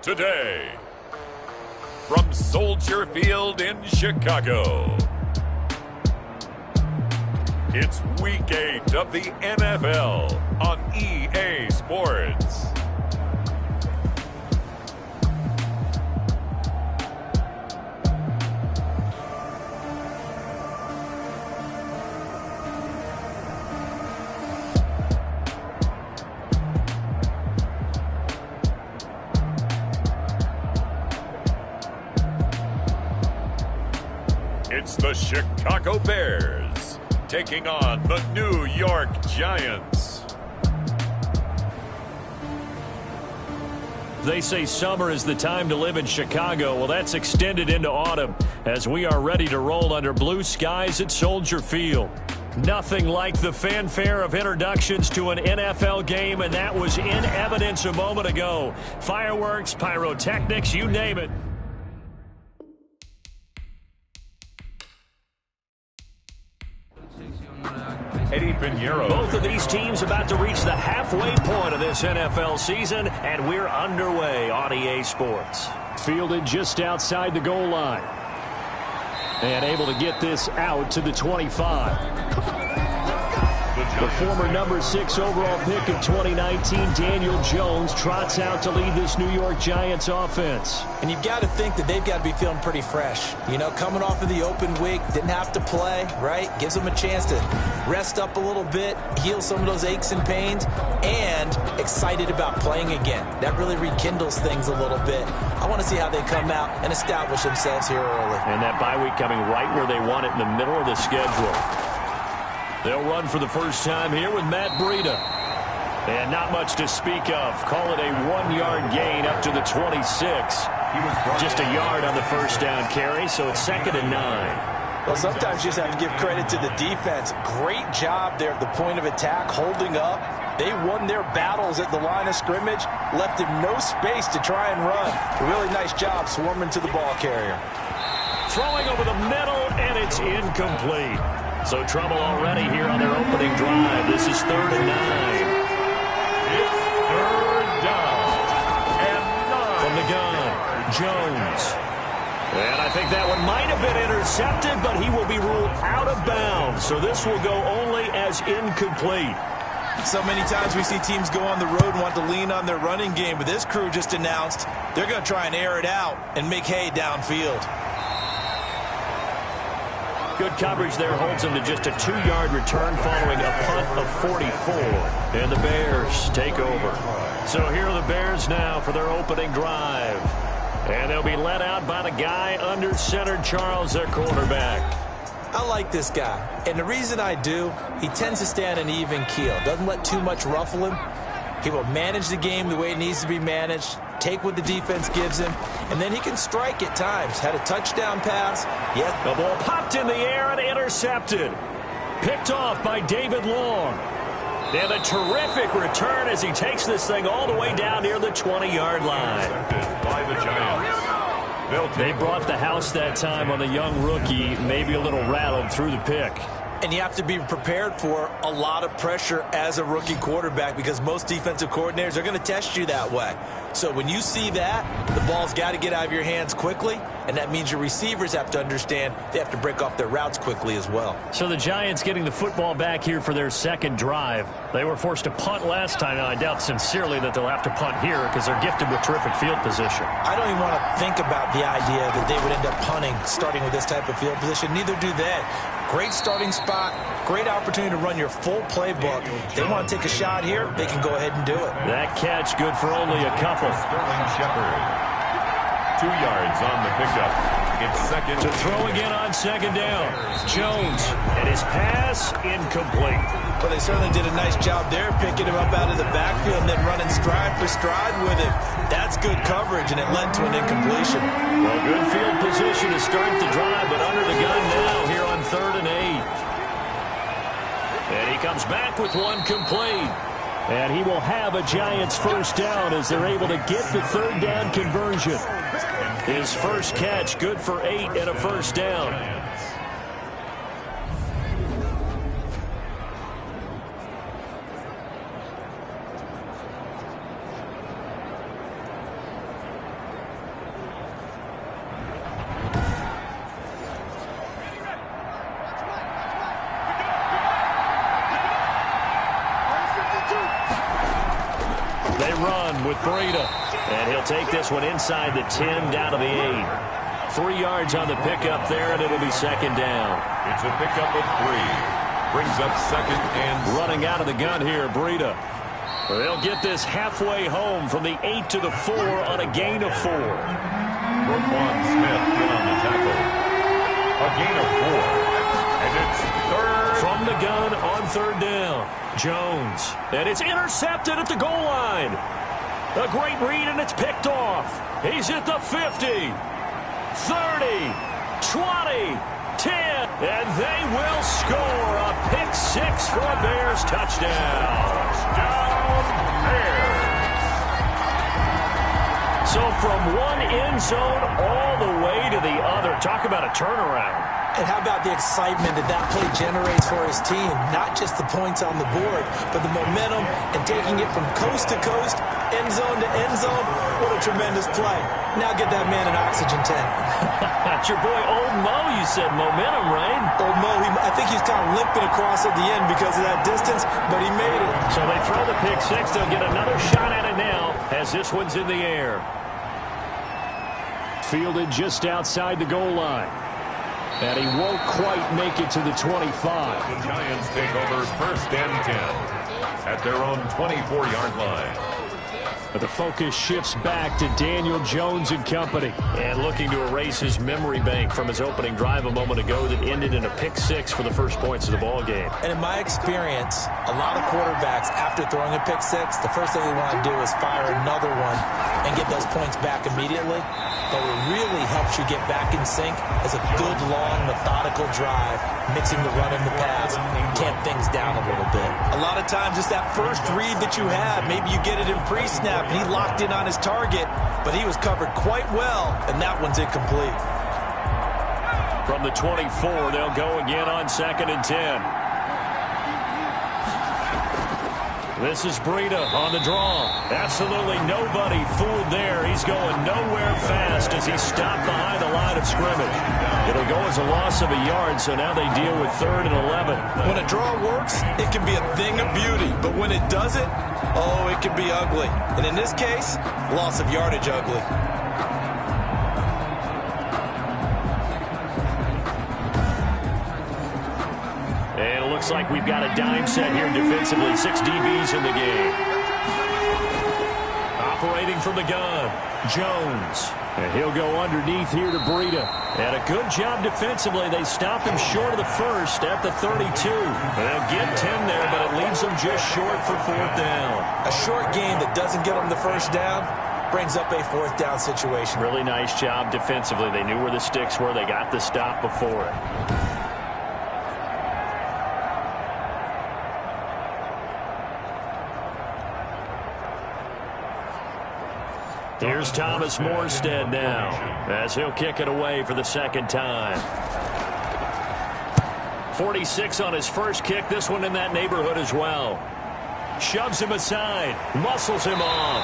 today. From Soldier Field in Chicago, it's Week 8 of the NFL on EA Sports. It's the Chicago Bears taking on the New York Giants. They say summer is the time to live in Chicago. Well, that's extended into autumn as we are ready to roll under blue skies at Soldier Field. Nothing like the fanfare of introductions to an NFL game, and that was in evidence a moment ago. Fireworks, pyrotechnics, you name it. Both of these teams about to reach the halfway point of this NFL season, and we're underway on EA Sports. Fielded just outside the goal line. And able to get this out to the 25. The former number 6 overall pick of 2019, Daniel Jones, trots out to lead this New York Giants offense. And you've got to think that they've got to be feeling pretty fresh. You know, coming off of the open week, didn't have to play, right? Gives them a chance to rest up a little bit, heal some of those aches and pains, and excited about playing again. That really rekindles things a little bit. I want to see how they come out and establish themselves here early. And that bye week coming right where they want it, in the middle of the schedule. They'll run for the first time here with Matt Breida. And not much to speak of. Call it a 1-yard gain up to the 26. Just a yard on the first down carry, so it's 2nd and 9. Well, sometimes you just have to give credit to the defense. Great job there at the point of attack, holding up. They won their battles at the line of scrimmage, left him no space to try and run. A really nice job swarming to the ball carrier. Throwing over the middle, and it's incomplete. So trouble already here on their opening drive. This is 3rd and 9. It's 3rd down and 9. From the gun, Jones. And I think that one might have been intercepted, but he will be ruled out of bounds. So this will go only as incomplete. So many times we see teams go on the road and want to lean on their running game, but this crew just announced they're going to try and air it out and make hay downfield. Good coverage there holds him to just a 2-yard return following a punt of 44. And the Bears take over. So here are the Bears now for their opening drive. And they'll be led out by the guy under center, Charles, their quarterback. I like this guy. And the reason I do, he tends to stay on an even keel. Doesn't let too much ruffle him. He will manage the game the way it needs to be managed, take what the defense gives him, and then he can strike at times. Had a touchdown pass. Yep. The ball popped in the air and intercepted. Picked off by David Long. And a terrific return as he takes this thing all the way down near the 20-yard line. By the Giants. They brought the house that time on the young rookie, maybe a little rattled through the pick. And you have to be prepared for a lot of pressure as a rookie quarterback because most defensive coordinators are going to test you that way. So when you see that, the ball's got to get out of your hands quickly, and that means your receivers have to understand they have to break off their routes quickly as well. So the Giants getting the football back here for their second drive. They were forced to punt last time. Now, I doubt sincerely that they'll have to punt here because they're gifted with terrific field position. I don't even want to think about the idea that they would end up punting starting with this type of field position. Neither do they. Great starting spot, great opportunity to run your full playbook. They want to take a shot here, they can go ahead and do it. That catch good for only a couple. Sterling Shepard. 2 yards on the pickup. It's 2nd. To throw again on 2nd down. Jones, and his pass incomplete. Well, they certainly did a nice job there, picking him up out of the backfield and then running stride for stride with him. That's good coverage, and it led to an incompletion. Well, good field position to start the drive, but under the gun now here on 3rd and 8. And he comes back with one complete. And he will have a Giants first down as they're able to get the 3rd down conversion. His first catch, good for 8 and a first down. They run with Breida. And he'll take this one inside the 10 down to the 8. 3 yards on the pickup there, and it'll be second down. It's a pickup of 3. Brings up second and... Running out of the gun here, Breida. They'll get this halfway home from the 8 to the 4 on a gain of 4. Roquan Smith in on the tackle. A gain of 4. And it's third. From the gun on third down. Jones. And it's intercepted at the goal line. A great read, and it's picked off. He's at the 50, 30, 20, 10, and they will score a pick 6 for a Bears touchdown. Touchdown, Bears. So from one end zone all the way to the other. Talk about a turnaround. And how about the excitement that that play generates for his team? Not just the points on the board, but the momentum and taking it from coast to coast, end zone to end zone. What a tremendous play. Now get that man an oxygen tank. That's your boy Old Mo. You said momentum, right? Old Mo, I think he's kind of limping across at the end because of that distance, but he made it. So they throw the pick 6. They'll get another shot at it now as this one's in the air. Fielded just outside the goal line. And he won't quite make it to the 25. The Giants take over first and 10 at their own 24-yard line. But the focus shifts back to Daniel Jones and company. And looking to erase his memory bank from his opening drive a moment ago that ended in a pick 6 for the first points of the ball game. And in my experience, a lot of quarterbacks, after throwing a pick 6, the first thing they want to do is fire another one and get those points back immediately. But what really helps you get back in sync is a good, long, methodical drive, mixing the run and the pass, tamp things down a little bit. A lot of times it's that first read that you have. Maybe you get it in pre-snap, and he locked in on his target, but he was covered quite well, and that one's incomplete. From the 24, they'll go again on second and 10. This is Breida on the draw. Absolutely nobody fooled there. He's going nowhere fast as he's stopped behind the line of scrimmage. It'll go as a loss of a yard, so now they deal with 3rd and 11. When a draw works, it can be a thing of beauty. But when it doesn't, oh, it can be ugly. And in this case, loss of yardage ugly. And it looks like we've got a dime set here defensively. 6 DBs in the game. Operating from the gun, Jones. And he'll go underneath here to Breida. And a good job defensively. They stopped him short of the first at the 32. They'll get 10 there, but it leaves them just short for 4th down. A short game that doesn't get them the first down brings up a 4th down situation. Really nice job defensively. They knew where the sticks were. They got the stop before it. Here's Thomas Morstead now as he'll kick it away for the second time. 46 on his first kick. This one in that neighborhood as well. Shoves him aside. Muscles him off.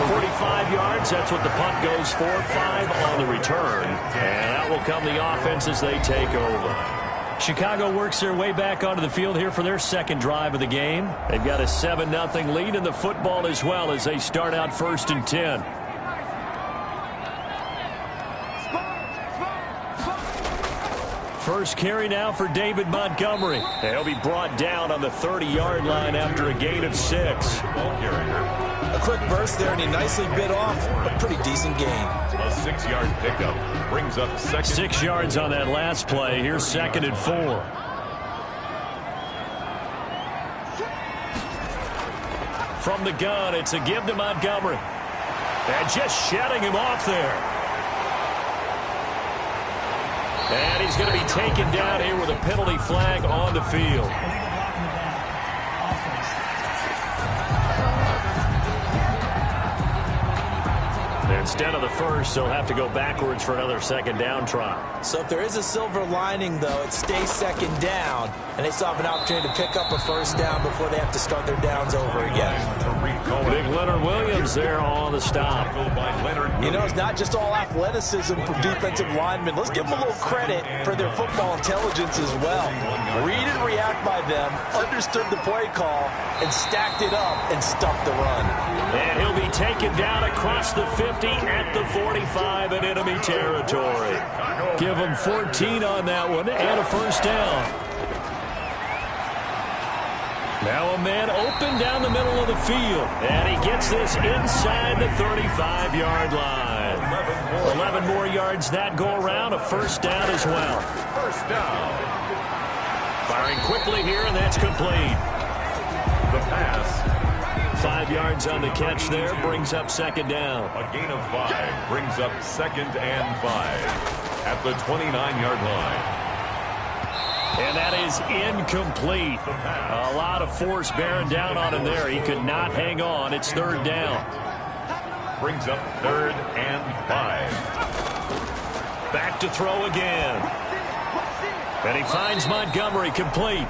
45 yards. That's what the punt goes for. 5 on the return. And that will come the offense as they take over. Chicago works their way back onto the field here for their second drive of the game. They've got a 7-0 lead in the football as well as they start out 1st and 10. First carry now for David Montgomery. He'll be brought down on the 30-yard line after a gain of 6. A quick burst there, and he nicely bit off a pretty decent gain. A 6-yard pickup brings up second. 6 yards on that last play. Here's 2nd and 4. From the gun, it's a give to Montgomery. And just shutting him off there. And he's going to be taken down here with a penalty flag on the field. Instead of the first, they'll have to go backwards for another second down try. So if there is a silver lining, though, it stays second down, and they still have an opportunity to pick up a first down before they have to start their downs over again. Big Leonard Williams there on the stop. You know, it's not just all athleticism from defensive linemen. Let's give them a little credit for their football intelligence as well. Read and react by them, understood the play call, and stacked it up and stuck the run. And he'll be taken down across the 50 at the 45 in enemy territory. Give him 14 on that one and a first down. Now a man open down the middle of the field. And he gets this inside the 35-yard line. 11 more yards that go around. A first down as well. First down. Firing quickly here, and that's complete. The pass. 5 yards on the catch there. Brings up second down. A gain of 5 brings up 2nd and 5 at the 29-yard line. And that is incomplete. A lot of force bearing down on him there. He could not hang on. It's third down. Brings up 3rd and 5. Back to throw again. And he finds Montgomery complete.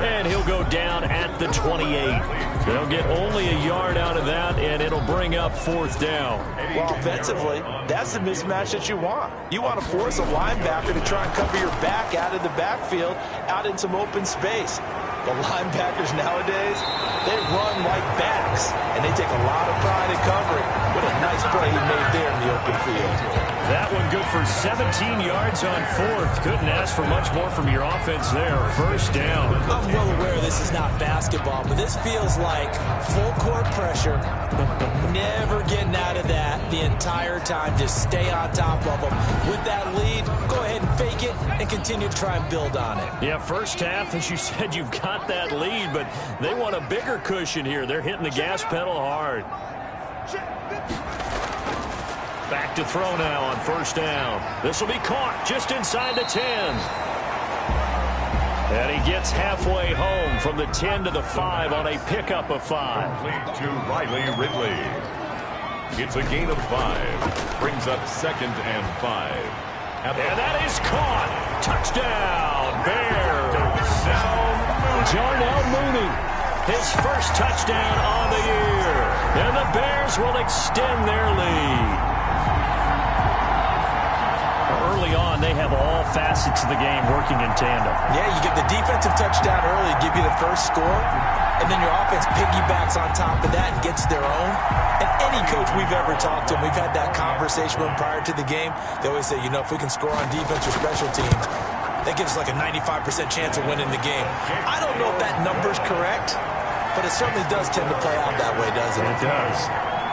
And he'll go down at the 28. They'll get only a yard out of that, and it'll bring up 4th down. Well, offensively, that's the mismatch that you want. You want to force a linebacker to try and cover your back out of the backfield, out in some open space. The linebackers nowadays, they run like backs, and they take a lot of pride in covering. What a nice play he made there in the open field. That one good for 17 yards on 4th. Couldn't ask for much more from your offense there. First down. I'm well aware this is not basketball, but this feels like full court pressure. Never getting out of that the entire time. Just stay on top of them. With that lead, go ahead and fake it and continue to try and build on it. Yeah, first half, as you said, you've got that lead, but they want a bigger cushion here. They're hitting the gas pedal hard. Back to throw now on first down. This will be caught just inside the 10. And he gets halfway home from the 10 to the 5 on a pickup of 5. Lead to Riley Ridley. It's a gain of 5. Brings up 2nd and 5. And that is caught. Touchdown, Bears. Darnell Mooney, his first touchdown on the year. And the Bears will extend their lead. Early on, they have all facets of the game working in tandem. Yeah, you get the defensive touchdown early, give you the first score, and then your offense piggybacks on top of that and gets their own. And any coach we've ever talked to, we've had that conversation with them prior to the game, they always say, you know, if we can score on defense or special teams, that gives us like a 95% chance of winning the game. I don't know if that number's correct, but it certainly does tend to play out that way, doesn't it? It does.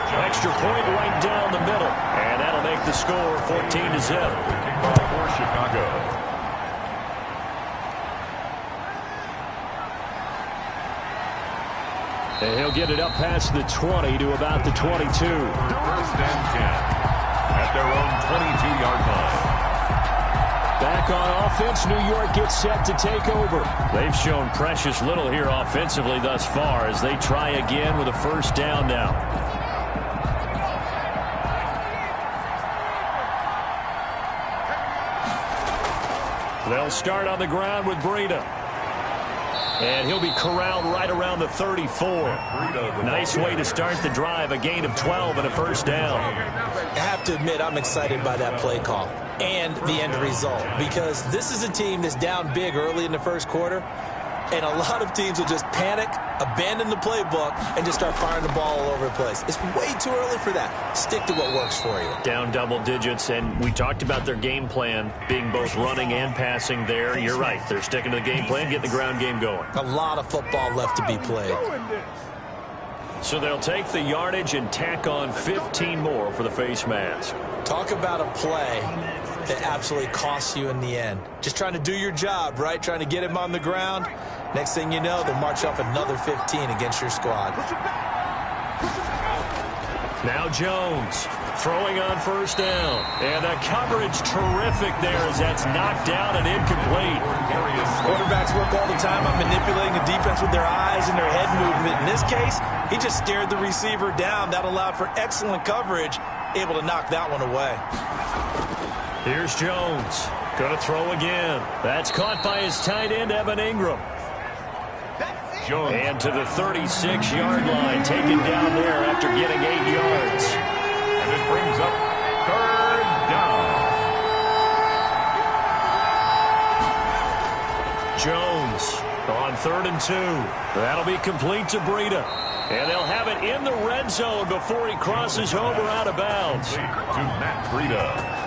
Extra point right down the middle, and that'll make the score 14-0. For Chicago. And he'll get it up past the 20 to about the 22. 1st and 10 at their own 22-yard line. Back on offense, New York gets set to take over. They've shown precious little here offensively thus far as they try again with a first down now. They'll start on the ground with Breida. And he'll be corralled right around the 34. Nice way to start the drive. A gain of 12 and a first down. I have to admit, I'm excited by that play call and the end result, because this is a team that's down big early in the first quarter, and a lot of teams will just panic, abandon the playbook, and just start firing the ball all over the place. It's way too early for that. Stick to what works for you. Down double digits, and we talked about their game plan being both running and passing there. You're right. They're sticking to the game plan, getting the ground game going. A lot of football left to be played. So they'll take the yardage and tack on 15 more for the face mask. Talk about a play that absolutely costs you in the end. Just trying to do your job, right? Trying to get him on the ground. Next thing you know, they'll march up another 15 against your squad. Now Jones throwing on first down. And the coverage terrific there as that's knocked down and incomplete. Quarterbacks work all the time on manipulating the defense with their eyes and their head movement. In this case, he just stared the receiver down. That allowed for excellent coverage, able to knock that one away. Here's Jones. Going to throw again. That's caught by his tight end, Evan Ingram. And to the 36-yard line, taken down there after getting 8 yards. And it brings up third down. Jones on 3rd and 2. That'll be complete to Breida. And they'll have it in the red zone before he crosses over out of bounds. To Matt Breida.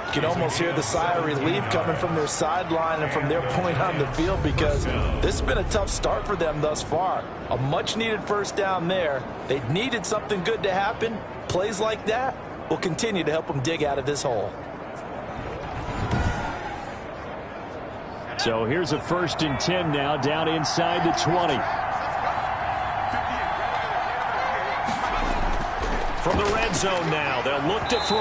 You can almost hear the sigh of relief coming from their sideline and from their point on the field, because this has been a tough start for them thus far. A much-needed first down there. They needed something good to happen. Plays like that will continue to help them dig out of this hole. So here's a 1st and 10 now, down inside the 20. From the red zone now, they'll look to throw.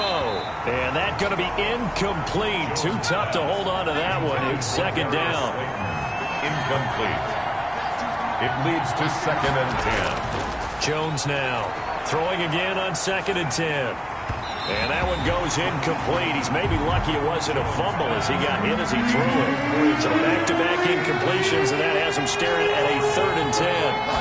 And that's going to be incomplete. Too tough to hold on to that one. It's 2nd down. Incomplete. It leads to 2nd and 10. Jones now throwing again on 2nd and 10. And that one goes incomplete. He's maybe lucky it wasn't a fumble as he got hit as he threw it. So back-to-back incompletions, and that has him staring at a 3rd and 10.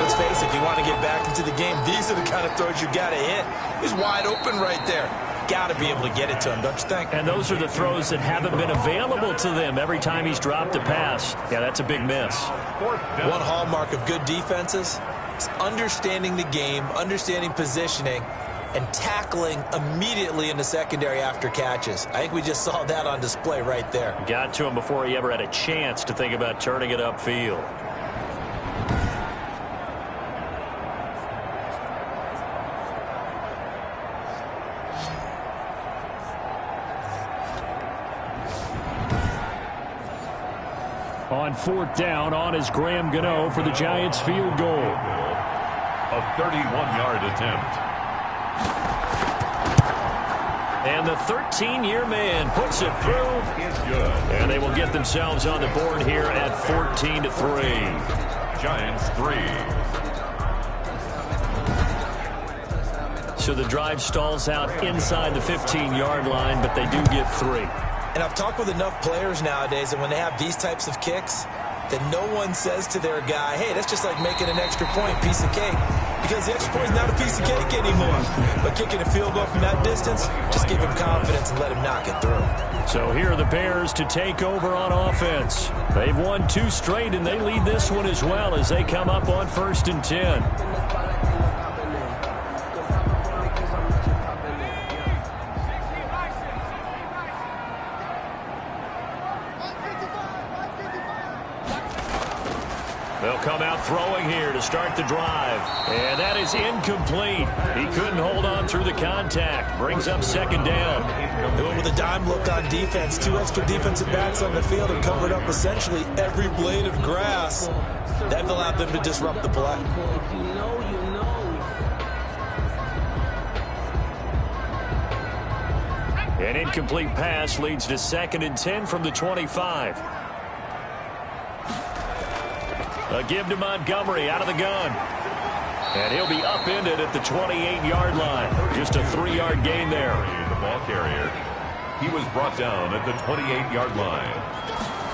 Let's face it, if you want to get back into the game, these are the kind of throws you got to hit. He's wide open right there. Got to be able to get it to him, don't you think? And those are the throws that haven't been available to them every time he's dropped a pass. Yeah, that's a big miss. One hallmark of good defenses is understanding the game, understanding positioning, and tackling immediately in the secondary after catches. I think we just saw that on display right there. Got to him before he ever had a chance to think about turning it upfield. On 4th down, on is Graham Gano for the Giants field goal. A 31-yard attempt. And the 13-year man puts it through. Is good. And they will get themselves on the board here at 14-3. Giants 3. So the drive stalls out inside the 15-yard line, but they do get 3. And I've talked with enough players nowadays, and when they have these types of kicks, that no one says to their guy, hey, that's just like making an extra point, piece of cake. Because the extra point is not a piece of cake anymore. But kicking a field goal from that distance, just give him confidence and let him knock it through. So here are the Bears to take over on offense. They've won 2 straight, and they lead this one as well as they come up on 1st and 10. They'll come out throwing here to start the drive. And that is incomplete. He couldn't hold on through the contact. Brings up 2nd down. They went with a dime look on defense. 2 extra defensive backs on the field and covered up essentially every blade of grass. That allowed them to disrupt the play. An incomplete pass leads to 2nd and 10 from the 25. A give to Montgomery out of the gun. And he'll be upended at the 28-yard line. Just a 3-yard gain there. The ball carrier. He was brought down at the 28-yard line.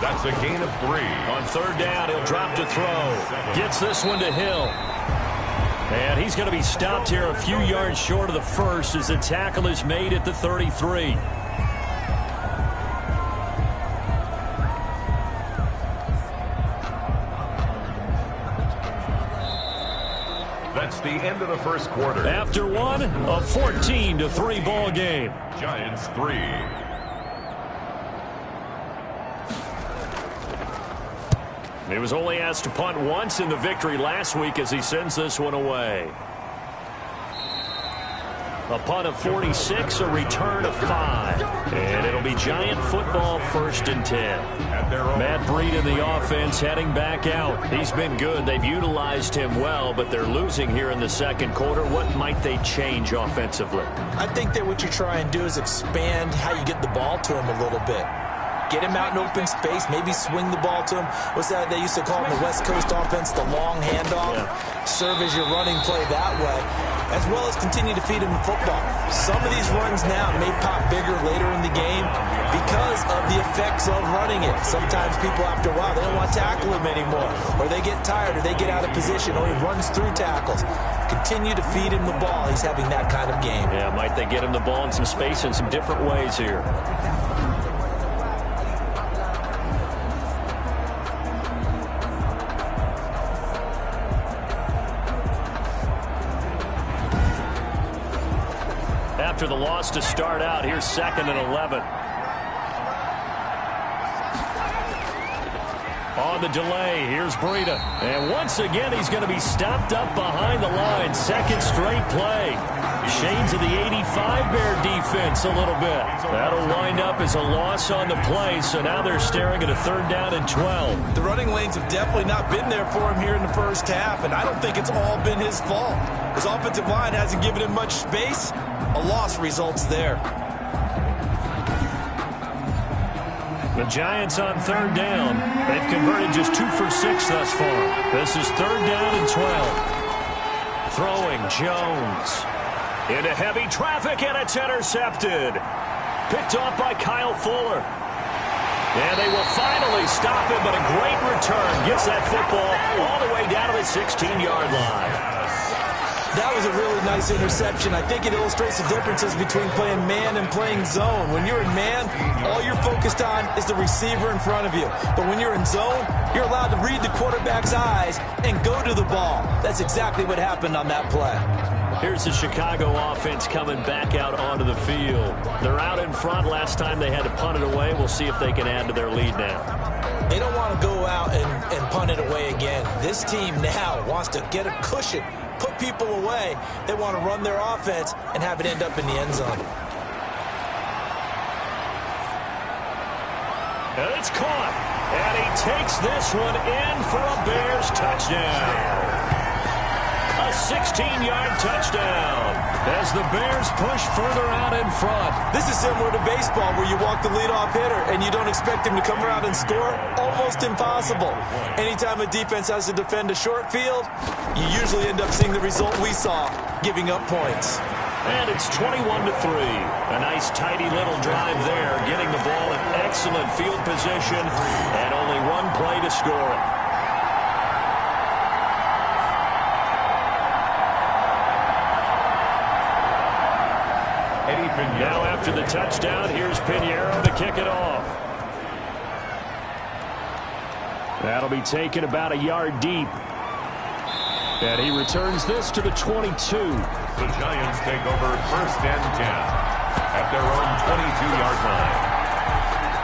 That's a gain of 3. On 3rd down, he'll drop to throw. Gets this one to Hill. And he's going to be stopped here a few yards short of the first as the tackle is made at the 33. That's the end of the first quarter. After one, a 14-3 ball game. Giants 3. He was only asked to punt once in the victory last week as he sends this one away. A punt of 46, a return of 5. And it'll be Giant football 1st and 10. Matt Breida in the offense heading back out. He's been good. They've utilized him well, but they're losing here in the 2nd quarter. What might they change offensively? I think that what you try and do is expand how you get the ball to him a little bit. Get him out in open space, maybe swing the ball to him. What's that they used to call in the West Coast offense, the long handoff? Yeah. Serve as your running play that way. as well as continue to feed him the football. Some of these runs now may pop bigger later in the game because of the effects of running it. Sometimes people, after a while, they don't want to tackle him anymore, or they get tired, or they get out of position, or he runs through tackles. Continue to feed him the ball. He's having that kind of game. Yeah, might they get him the ball in some space in some different ways here. After the loss to start out, here's 2nd and 11. On the delay, here's Breida. And once again, he's going to be stopped up behind the line. Second straight play. Shades of the 85 Bear defense a little bit. That'll wind up as a loss on the play, so now they're staring at a 3rd down and 12. The running lanes have definitely not been there for him here in the first half, and I don't think it's all been his fault. His offensive line hasn't given him much space. A loss results there. The Giants on 3rd down. They've converted just 2 for 6 thus far. This is 3rd down and 12. Throwing Jones. Into heavy traffic, and it's intercepted. Picked off by Kyle Fuller. And they will finally stop him, but a great return. Gets that football all the way down to the 16-yard line. That was a really nice interception. I think it illustrates the differences between playing man and playing zone. When you're in man, all you're focused on is the receiver in front of you. But when you're in zone, you're allowed to read the quarterback's eyes and go to the ball. That's exactly what happened on that play. Here's the Chicago offense coming back out onto the field. They're out in front. Last time they had to punt it away. We'll see if they can add to their lead now. They don't want to go out and punt it away again. This team now wants to get a cushion, put people away. They want to run their offense and have it end up in the end zone. And it's caught. And he takes this one in for a Bears touchdown. A 16-yard touchdown as the Bears push further out in front. This is similar to baseball where you walk the leadoff hitter and you don't expect him to come around and score. Almost impossible. Anytime a defense has to defend a short field, you usually end up seeing the result we saw, giving up points. And it's 21-3. A nice tidy little drive there, getting the ball in excellent field position and only one play to score it. Now after the touchdown, here's Pinheiro to kick it off. That'll be taken about a yard deep. And he returns this to the 22. The Giants take over 1st and 10 at their own 22-yard line.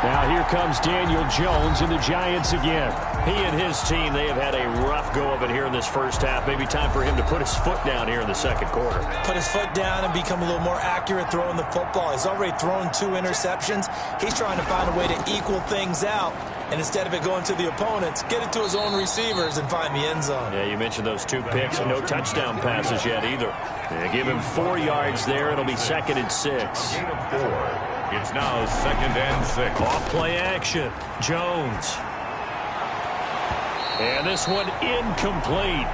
Now here comes Daniel Jones and the Giants again. He and his team, they have had a rough go of it here in this first half. Maybe time for him to put his foot down here in the second quarter. Put his foot down and become a little more accurate throwing the football. He's already thrown 2 interceptions. He's trying to find a way to equal things out. And instead of it going to the opponents, get it to his own receivers and find the end zone. Yeah, you mentioned those 2 picks and no touchdown passes yet either. Yeah, give him 4 yards there. It'll be 2nd and 6. Gain of 4. It's now 2nd and 6. Off play action. Jones. And this one incomplete.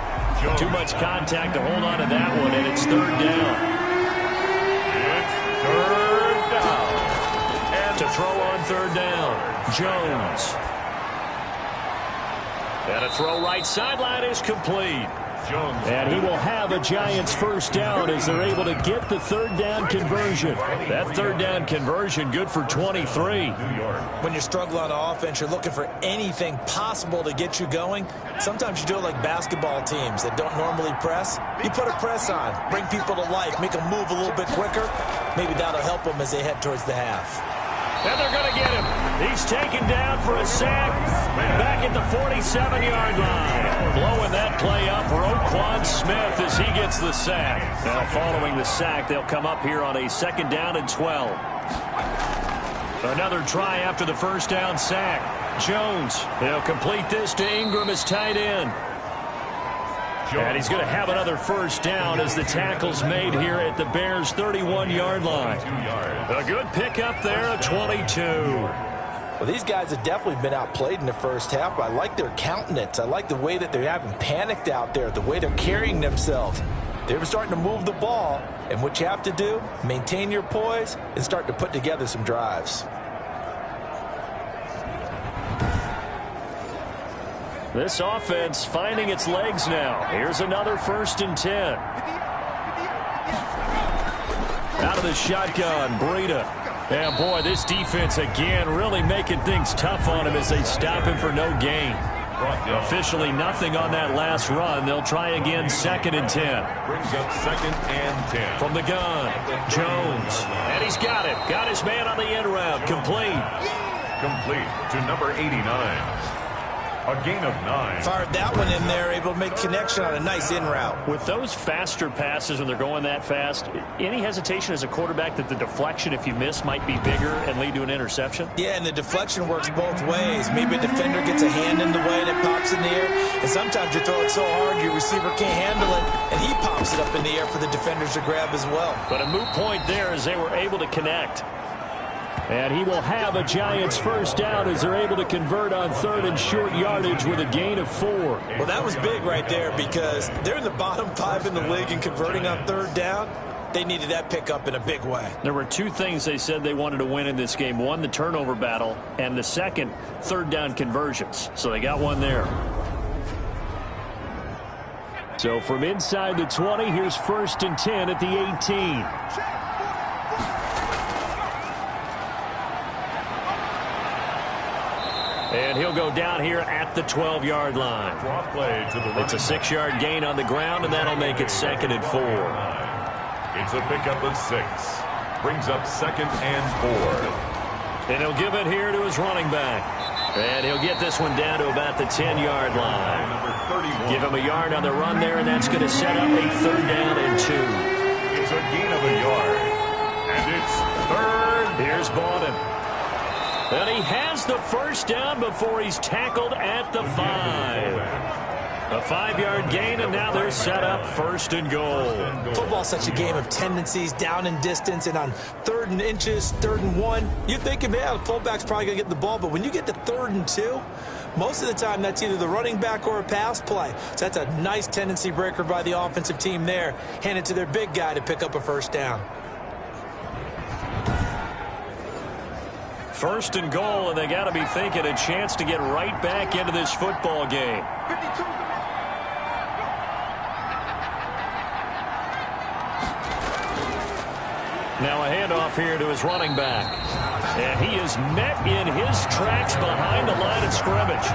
Jones. Too much contact to hold on to that one, and it's 3rd down. It's 3rd down. And to throw on 3rd down, Jones. And a throw right sideline is complete. Jones. And he will have a Giants 1st down as they're able to get the 3rd down conversion. That 3rd down conversion good for 23. When you're struggling on offense, you're looking for anything possible to get you going. Sometimes you do it like basketball teams that don't normally press. You put a press on, bring people to life, make them move a little bit quicker. Maybe that'll help them as they head towards the half. And they're going to get him. He's taken down for a sack back at the 47-yard line. Blowing that play up for Roquan Smith as he gets the sack. Now following the sack, they'll come up here on a 2nd down and 12. Another try after the 1st down sack. Jones, they'll complete this to Ingram as tight end. And he's going to have another 1st down as the tackle's made here at the Bears' 31-yard line. A good pickup there at 22. Well, these guys have definitely been outplayed in the first half. I like their countenance. I like the way that they haven't panicked out there, the way they're carrying themselves. They were starting to move the ball, and what you have to do, maintain your poise and start to put together some drives. This offense finding its legs now. Here's another 1st and 10. Out of the shotgun, Breida. And boy, this defense again really making things tough on him as they stop him for no gain. Officially nothing on that last run. They'll try again, 2nd and 10. Brings up 2nd and 10. From the gun, Jones. And he's got it. Got his man on the end route. Complete. Complete to number 89. A gain of 9. Fired that one in there, able to make connection on a nice in route. With those faster passes when they're going that fast, any hesitation as a quarterback that the deflection, if you miss, might be bigger and lead to an interception? Yeah, and the deflection works both ways. Maybe a defender gets a hand in the way and it pops in the air, and sometimes you throw it so hard your receiver can't handle it, and he pops it up in the air for the defenders to grab as well. But a moot point there as they were able to connect. And he will have a Giants 1st down as they're able to convert on 3rd and short yardage with a gain of 4. Well, that was big right there because they're in the bottom 5 in the league and converting on 3rd down. They needed that pickup in a big way. There were 2 things they said they wanted to win in this game. One, the turnover battle, and the second, 3rd down conversions. So they got one there. So from inside the 20, here's 1st and 10 at the 18. And he'll go down here at the 12-yard line. Play to the it's a 6-yard gain on the ground, and that'll make it 2nd and 4. It's a pickup of 6. Brings up 2nd and 4. And he'll give it here to his running back. And he'll get this one down to about the 10-yard line. Give him a yard on the run there, and that's going to set up a 3rd down and 2. It's a gain of a yard. And it's 3rd. Here's Bowden. And he has the 1st down before he's tackled at the 5. A 5-yard gain, and now they're set up 1st and goal. Football's such a game of tendencies, down in distance, and on 3rd and inches, 3rd and 1, you're thinking, man, the fullback's probably going to get the ball. But when you get to 3rd and 2, most of the time that's either the running back or a pass play. So that's a nice tendency breaker by the offensive team there. Hand it to their big guy to pick up a 1st down. 1st and goal, and they got to be thinking a chance to get right back into this football game. Now a handoff here to his running back. And he is met in his tracks behind the line of scrimmage.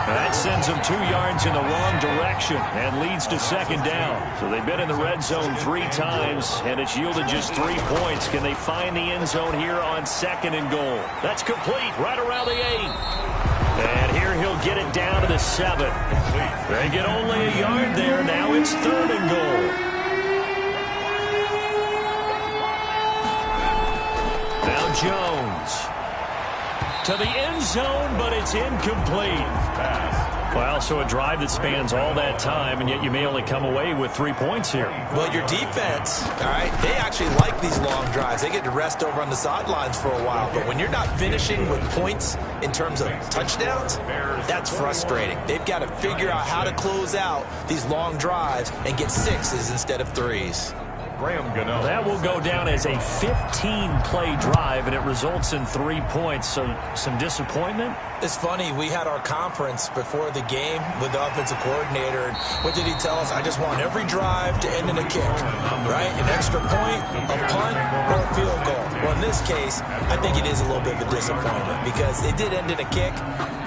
That sends him 2 yards in the wrong direction and leads to 2nd down. So they've been in the red zone 3 times, and it's yielded just 3 points. Can they find the end zone here on 2nd and goal? That's complete right around the 8. And here he'll get it down to the 7. They get only a yard there. Now it's 3rd and goal. Now Jones to the end zone, but it's incomplete. Well, so a drive that spans all that time, and yet you may only come away with 3 points here. Well, your defense, all right, they actually like these long drives. They get to rest over on the sidelines for a while. But when you're not finishing with points in terms of touchdowns, that's frustrating. They've got to figure out how to close out these long drives and get 6s instead of 3s. That will go down as a 15-play drive, and it results in 3 points. So some disappointment. It's funny, we had our conference before the game with the offensive coordinator, and what did he tell us? I just want every drive to end in a kick, right? An extra point, a punt, or a field goal. Well, in this case, I think it is a little bit of a disappointment because it did end in a kick,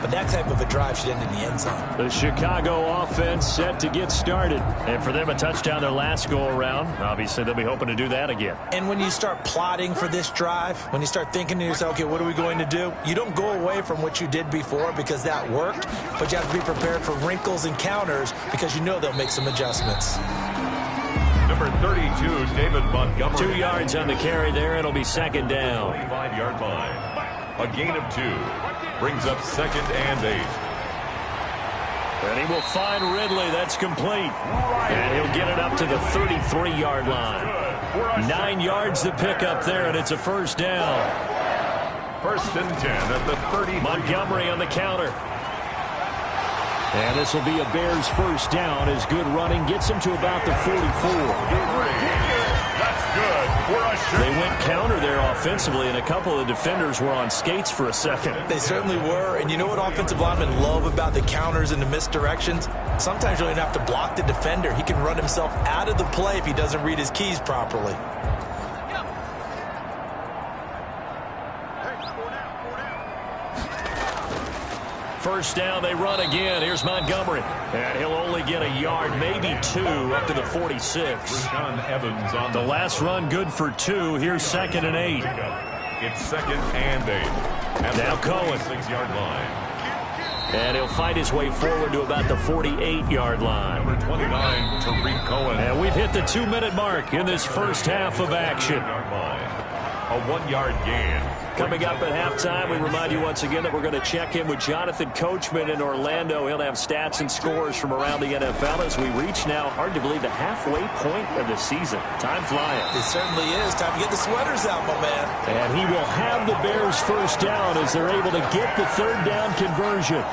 but that type of a drive should end in the end zone. The Chicago offense set to get started. And for them, a touchdown their last go-around. Obviously, they'll be hoping to do that again. And when you start plotting for this drive, when you start thinking to yourself, okay, what are we going to do? You don't go away from what you did before because that worked, but you have to be prepared for wrinkles and counters because you know they'll make some adjustments. Number 32, David Montgomery. 2 yards on the carry there. It'll be 2nd down. 25-yard line. A gain of 2. Brings up 2nd and 8. And he will find Ridley. That's complete. And he'll get it up to the 33-yard line. 9 yards to pick up there, and it's a 1st down. 1st and 10 at the 30. Montgomery on the counter. And this will be a Bears first down as good running gets them to about the 44. That's good for a shot. They went counter there offensively, and a couple of defenders were on skates for a second. They certainly were, and you know what offensive linemen love about the counters and the misdirections? Sometimes you don't even have to block the defender. He can run himself out of the play if he doesn't read his keys properly. First down, they run again. Here's Montgomery. And he'll only get a yard, maybe 2, up to the 46. Evans on the last run good for 2. Here's 2nd and 8. It's 2nd and 8. At now Cohen. 6-yard line. And he'll fight his way forward to about the 48-yard line. Number 29, Tariq Cohen. And we've hit the 2-minute mark in this first half of action. A 1-yard gain. Coming up at halftime, we remind you once again that we're going to check in with Jonathan Coachman in Orlando. He'll have stats and scores from around the NFL as we reach now, hard to believe, the halfway point of the season. Time flying. It certainly is. Time to get the sweaters out, my man. And he will have the Bears first down as they're able to get the third down conversion.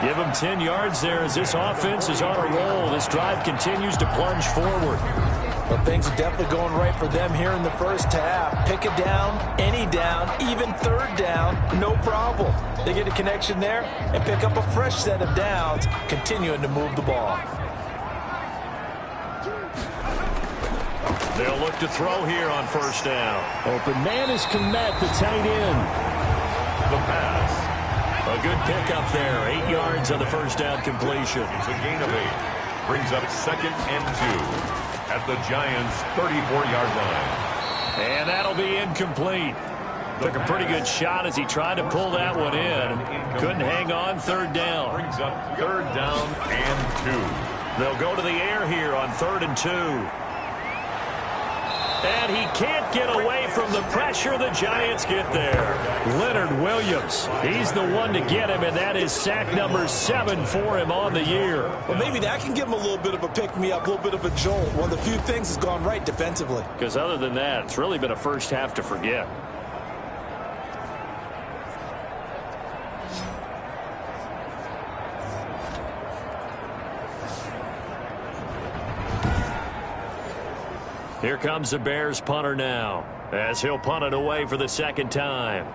Give him 10 yards there as this offense is on a roll. This drive continues to plunge forward. Well, things are definitely going right for them here in the first half. Pick a down, any down, even third down, no problem. They get a connection there and pick up a fresh set of downs, continuing to move the ball. They'll look to throw here on first down. Open man is Kmet, the tight end. The pass. A good pickup there. 8 yards on the first down completion. It's a gain of 8. Brings up 2nd and 2. At the Giants' 34-yard line. And that'll be incomplete. Took a pretty good shot as he tried to pull that one in. Couldn't hang on. Third down. Brings up 3rd down and 2. They'll go to the air here on 3rd and 2. And he can't get away from the pressure the Giants get there. Leonard Williams, he's the one to get him, and that is sack number 7 for him on the year. Well, maybe that can give him a little bit of a pick-me-up, a little bit of a jolt. One of the few things has gone right defensively. Because other than that, it's really been a first half to forget. Here comes the Bears punter now, as he'll punt it away for the second time.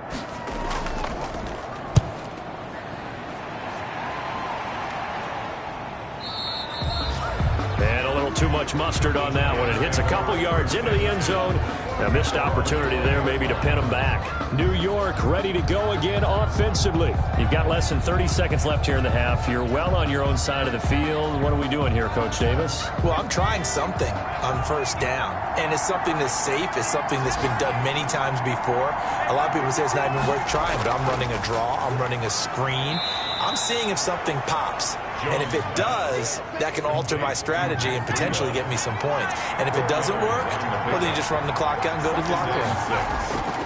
And a little too much mustard on that one. It hits a couple yards into the end zone. A missed opportunity there maybe to pin them back. New York ready to go again offensively. You've got less than 30 seconds left here in the half. You're well on your own side of the field. What are we doing here, Coach Davis? Well, I'm trying something on first down. And it's something that's safe. It's something that's been done many times before. A lot of people say it's not even worth trying, but I'm running a draw. I'm running a screen. I'm seeing if something pops. And if it does, that can alter my strategy and potentially get me some points. And if it doesn't work, well, then you just run the clock out and go to the locker room.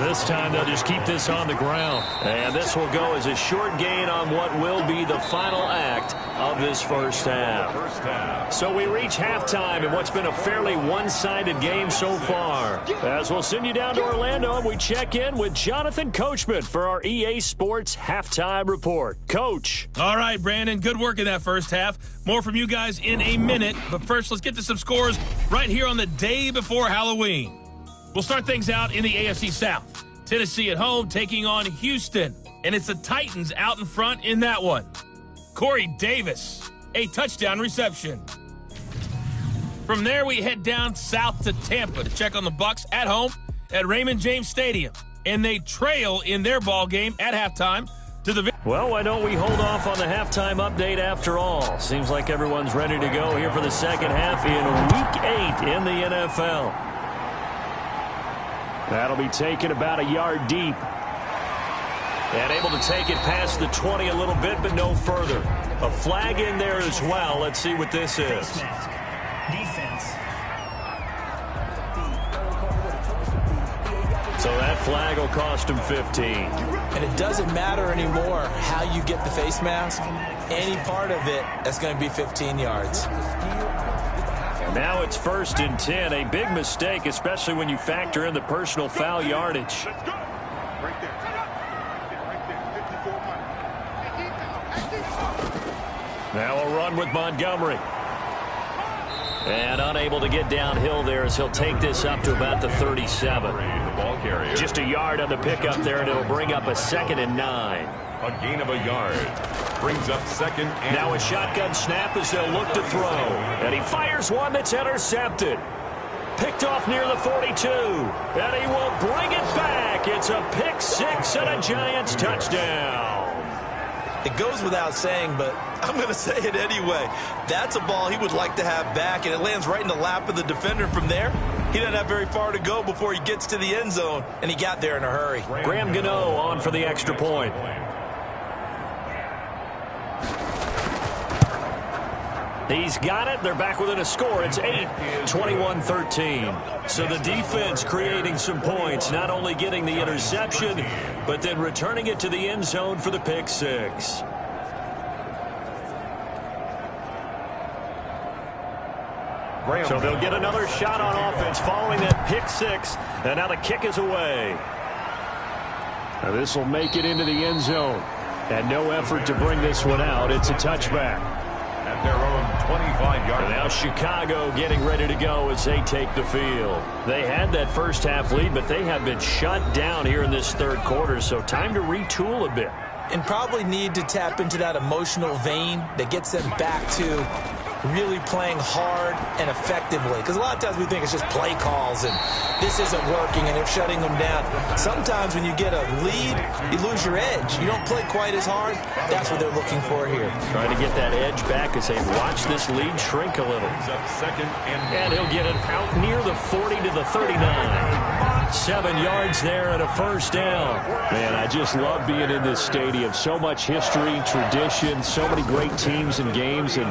This time they'll just keep this on the ground. And this will go as a short gain on what will be the final act of this first half. So we reach halftime in what's been a fairly one-sided game so far. As we'll send you down to Orlando and we check in with Jonathan Coachman for our EA Sports Halftime Report. Coach. All right, Brandon, good work in that first half. More from you guys in a minute. But first, let's get to some scores right here on the day before Halloween. We'll start things out in the AFC South. Tennessee at home taking on Houston. And it's the Titans out in front in that one. Corey Davis, a touchdown reception. From there, we head down south to Tampa to check on the Bucs at home at Raymond James Stadium. And they trail in their ball game at halftime to the... Well, why don't we hold off on the halftime update after all? Seems like everyone's ready to go here for the second half in Week 8 in the NFL. That'll be taken about a yard deep. And able to take it past the 20 a little bit, but no further. A flag in there as well. Let's see what this is. Defense. So that flag will cost him 15. And it doesn't matter anymore how you get the face mask. Any part of it, that's going to be 15 yards. Now it's 1st and 10. A big mistake, especially when you factor in the personal foul yardage. Now a run with Montgomery. And unable to get downhill there as he'll take this up to about the 37. Just a yard on the pickup there, and it'll bring up a 2nd and 9. A gain of a yard. Brings up 2nd and... Now a shotgun snap as they'll look to throw. And he fires one that's intercepted. Picked off near the 42. And he will bring it back. It's a pick 6 and a Giants touchdown. It goes without saying, but I'm going to say it anyway. That's a ball he would like to have back, and it lands right in the lap of the defender from there. He doesn't have very far to go before he gets to the end zone, and he got there in a hurry. Graham Gano on for the extra point. He's got it. They're back within a score. It's 8-21-13. So the defense creating some points, not only getting the interception, but then returning it to the end zone for the pick 6. So they'll get another shot on offense following that pick 6. And now the kick is away. Now this will make it into the end zone. And no effort to bring this one out. It's a touchback. At their own 25-yard line. Now Chicago getting ready to go as they take the field. They had that first half lead, but they have been shut down here in this third quarter, so time to retool a bit. And probably need to tap into that emotional vein that gets them back to really playing hard and effectively. Because a lot of times we think it's just play calls and this isn't working and they're shutting them down. Sometimes when you get a lead, you lose your edge. You don't play quite as hard. That's what they're looking for here. Trying to get that edge back as they watch this lead shrink a little. And he'll get it out near the 40 to the 39. 7 yards there and a first down. Man, I just love being in this stadium. So much history, tradition, so many great teams and games, and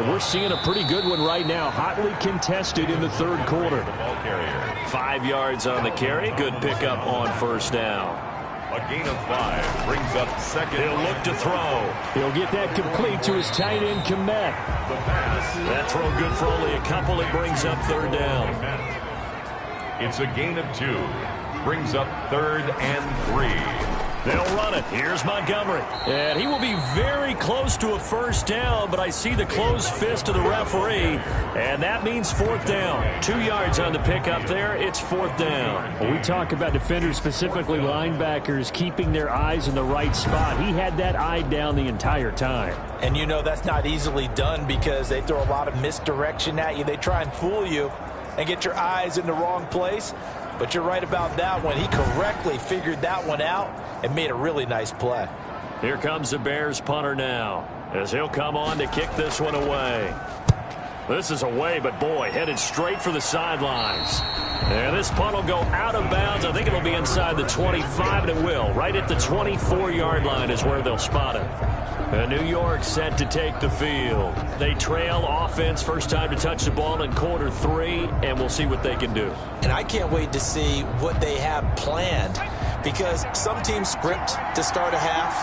we're seeing a pretty good one right now. Hotly contested in the third quarter. 5 yards on the carry. Good pickup on first down. A gain of 5 brings up 2nd. He'll look to throw. He'll get that complete to his tight end, Komet. That throw good for only a couple. It brings up 3rd down. It's a gain of 2. Brings up 3rd and 3. They'll run it. Here's Montgomery. And he will be very close to a first down, but I see the closed fist of the referee, and that means 4th down. 2 yards on the pickup there. It's 4th down. Well, we talk about defenders, specifically linebackers, keeping their eyes in the right spot. He had that eye down the entire time. And you know that's not easily done because they throw a lot of misdirection at you. They try and fool you and get your eyes in the wrong place. But you're right about that one. He correctly figured that one out and made a really nice play. Here comes the Bears punter now as he'll come on to kick this one away. This is away, but boy, headed straight for the sidelines. And this punt will go out of bounds. I think it'll be inside the 25, and it will. Right at the 24-yard line is where they'll spot it. And New York set to take the field. They trail offense, first time to touch the ball in quarter 3, and we'll see what they can do. And I can't wait to see what they have planned, because some teams script to start a half.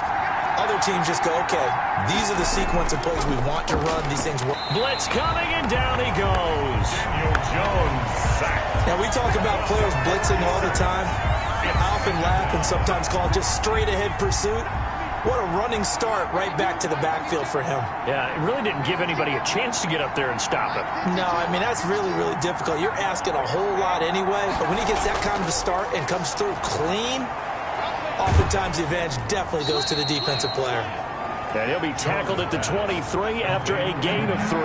Other teams just go, okay, these are the sequence of plays we want to run. These things work. Blitz coming, and down he goes. Daniel Jones sacked. Now, we talk about players blitzing all the time. I often laugh and sometimes call it just straight-ahead pursuit. What a running start right back to the backfield for him. Yeah, it really didn't give anybody a chance to get up there and stop him. No, I mean, that's really, really difficult. You're asking a whole lot anyway, but when he gets that kind of a start and comes through clean, oftentimes the advantage definitely goes to the defensive player. And he'll be tackled at the 23 after a gain of 3.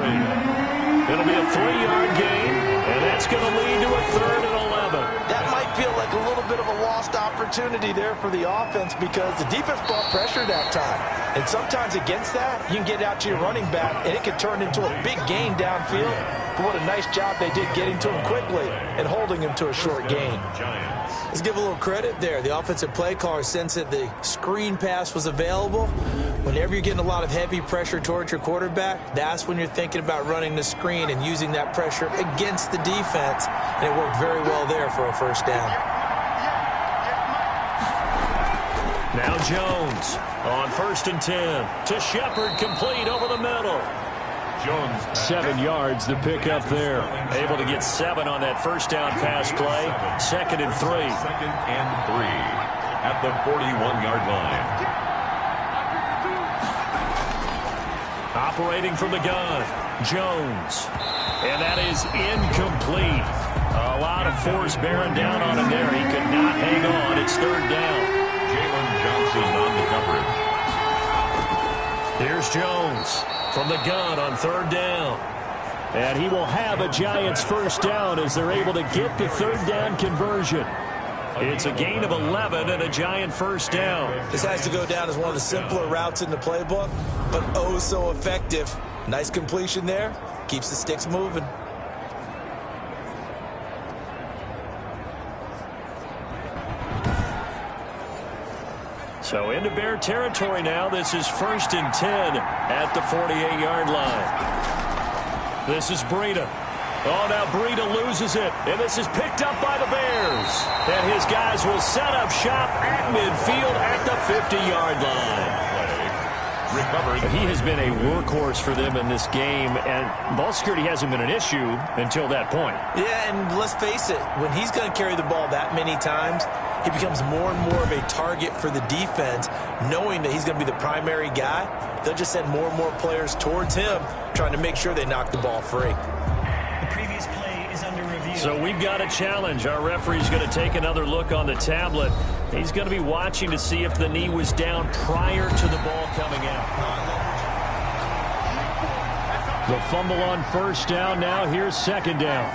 It'll be a 3-yard gain, and that's going to lead to a 3rd and 11. That might feel like a little bit of a lost opportunity there for the offense because the defense brought pressure that time. And sometimes against that, you can get out to your running back, and it can turn into a big gain downfield. But what a nice job they did getting to him quickly and holding him to a short gain. Let's give a little credit there. The offensive play caller sensed that the screen pass was available. Whenever you're getting a lot of heavy pressure towards your quarterback, that's when you're thinking about running the screen and using that pressure against the defense. And it worked very well there for a first down. Now Jones on 1st and 10 to Shepard, complete over the middle. Jones 7 yards, the pickup there. Able to get 7 on that first down pass play. 2nd and 3. 2nd and 3 at the 41-yard line. Operating from the gun, Jones. And that is incomplete. A lot of force bearing down on him there. He could not hang on. It's third down. Jalen Johnson on the coverage. Here's Jones from the gun on third down. And he will have a Giants first down as they're able to get the third down conversion. It's a gain of 11 and a Giant first down. This has to go down as one of the simpler routes in the playbook, but oh so effective. Nice completion there. Keeps the sticks moving. So into Bear territory now. This is 1st and 10 at the 48-yard line. This is Breida. Oh, now Breida loses it. And this is picked up by the Bears. And his guys will set up shop at midfield at the 50-yard line. Recovered. He has been a workhorse for them in this game, and ball security hasn't been an issue until that point. Yeah, and let's face it, when he's going to carry the ball that many times, he becomes more and more of a target for the defense, knowing that he's going to be the primary guy. They'll just send more and more players towards him, trying to make sure they knock the ball free. The previous play is under review. So we've got a challenge. Our referee's going to take another look on the tablet. He's going to be watching to see if the knee was down prior to the ball coming out. The fumble on first down. Now here's second down.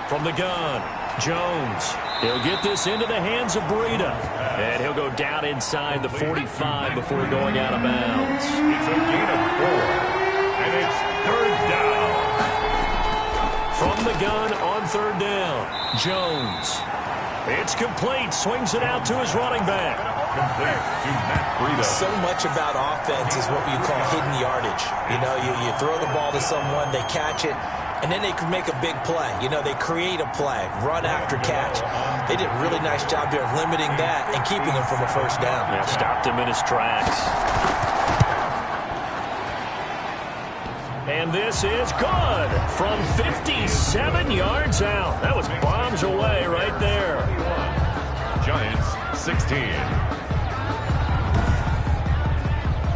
From the gun, Jones. He'll get this into the hands of Breida. And he'll go down inside the 45 before going out of bounds. It's a gain of 4. And it's third down. From the gun on third down, Jones. It's complete. Swings it out to his running back. Complete to Matt Breida. So much about offense is what you call hidden yardage. You know, you throw the ball to someone, they catch it, and then they can make a big play. You know, they create a play, run after catch. They did a really nice job there of limiting that and keeping him from a first down. Yeah, stopped him in his tracks. And this is good from 57 yards out. That was bombs away right there. Giants 16.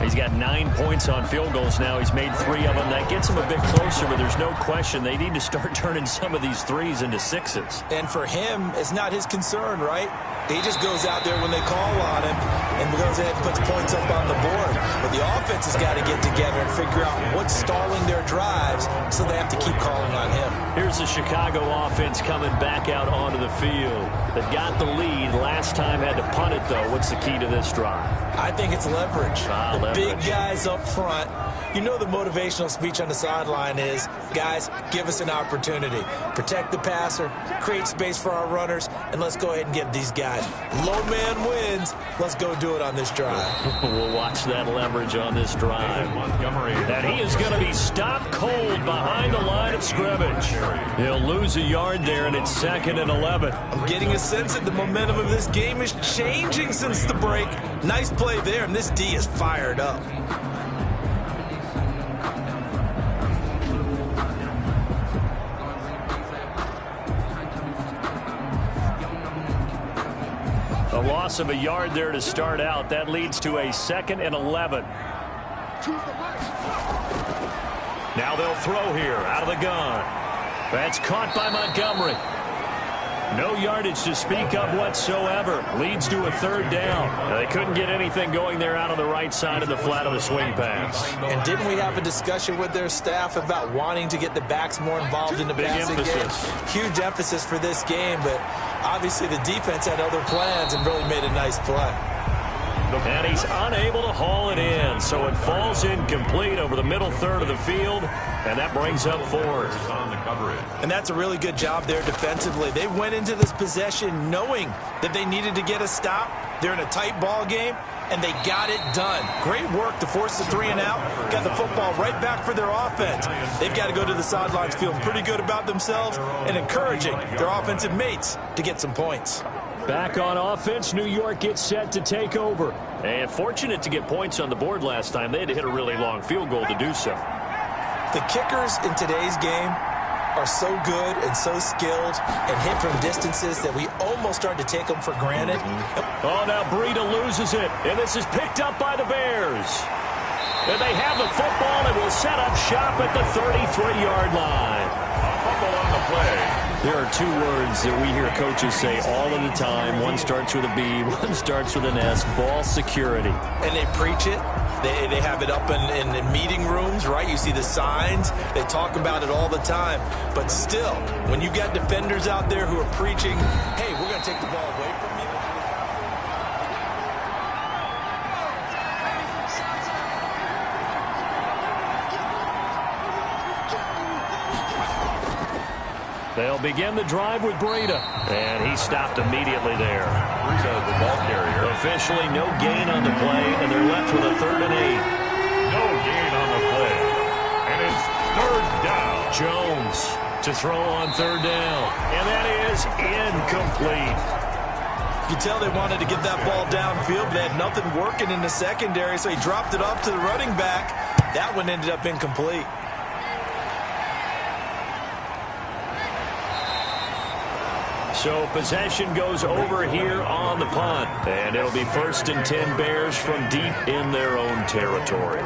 He's got 9 points on field goals now. He's made 3 of them. That gets him a bit closer, but there's no question they need to start turning some of these threes into sixes. And for him, it's not his concern, right? He just goes out there when they call on him and goes ahead and puts points up on the board. But the offense has got to get together and figure out what's stalling their drives, so they have to keep calling on him. Here's the Chicago offense coming back out onto the field. They've got the lead. Last time had to punt it, though. What's the key to this drive? I think it's leverage. Leverage. Big guys up front. You know the motivational speech on the sideline is, guys, give us an opportunity. Protect the passer, create space for our runners, and let's go ahead and get these guys. Low man wins. Let's go do it on this drive. We'll watch that leverage on this drive. Montgomery. And he is going to be stopped cold behind the line of scrimmage. He'll lose a yard there, and it's 2nd and 11. I'm getting a sense that the momentum of this game is changing since the break. Nice play there, and this D is fired up. A loss of a yard there to start out. That leads to a 2nd and 11. Now they'll throw here out of the gun. That's caught by Montgomery. No yardage to speak of whatsoever. Leads to a 3rd down. They couldn't get anything going there out on the right side of the flat of the swing pass. And didn't we have a discussion with their staff about wanting to get the backs more involved in the passing game? Huge emphasis for this game, but obviously the defense had other plans and really made a nice play. And he's unable to haul it in, so it falls incomplete over the middle third of the field, and that brings up 4th. On the coverage. And that's a really good job there defensively. They went into this possession knowing that they needed to get a stop. They're in a tight ball game, and they got it done. Great work to force the 3 and out. Got the football right back for their offense. They've got to go to the sidelines feeling pretty good about themselves and encouraging their offensive mates to get some points. Back on offense, New York gets set to take over. And fortunate to get points on the board last time. They had to hit a really long field goal to do so. The kickers in today's game are so good and so skilled and hit from distances that we almost start to take them for granted. Oh, now Breida loses it, and this is picked up by the Bears. And they have the football and will set up shop at the 33-yard line. A fumble on the play. There are two words that we hear coaches say all of the time. One starts with a B, one starts with an S, ball security. And they preach it. They have it up in meeting rooms, right? You see the signs. They talk about it all the time. But still, when you got defenders out there who are preaching, hey, we're going to take the ball away from you. They'll begin the drive with Breida. And he stopped immediately there. Breida, the ball carrier. Officially no gain on the play, and they're left with a 3rd and 8. No gain on the play. And it's 3rd down. Jones to throw on 3rd down. And that is incomplete. You can tell they wanted to get that ball downfield, but they had nothing working in the secondary, so he dropped it off to the running back. That one ended up incomplete. So possession goes over here on the punt. And it'll be 1st and 10 Bears from deep in their own territory.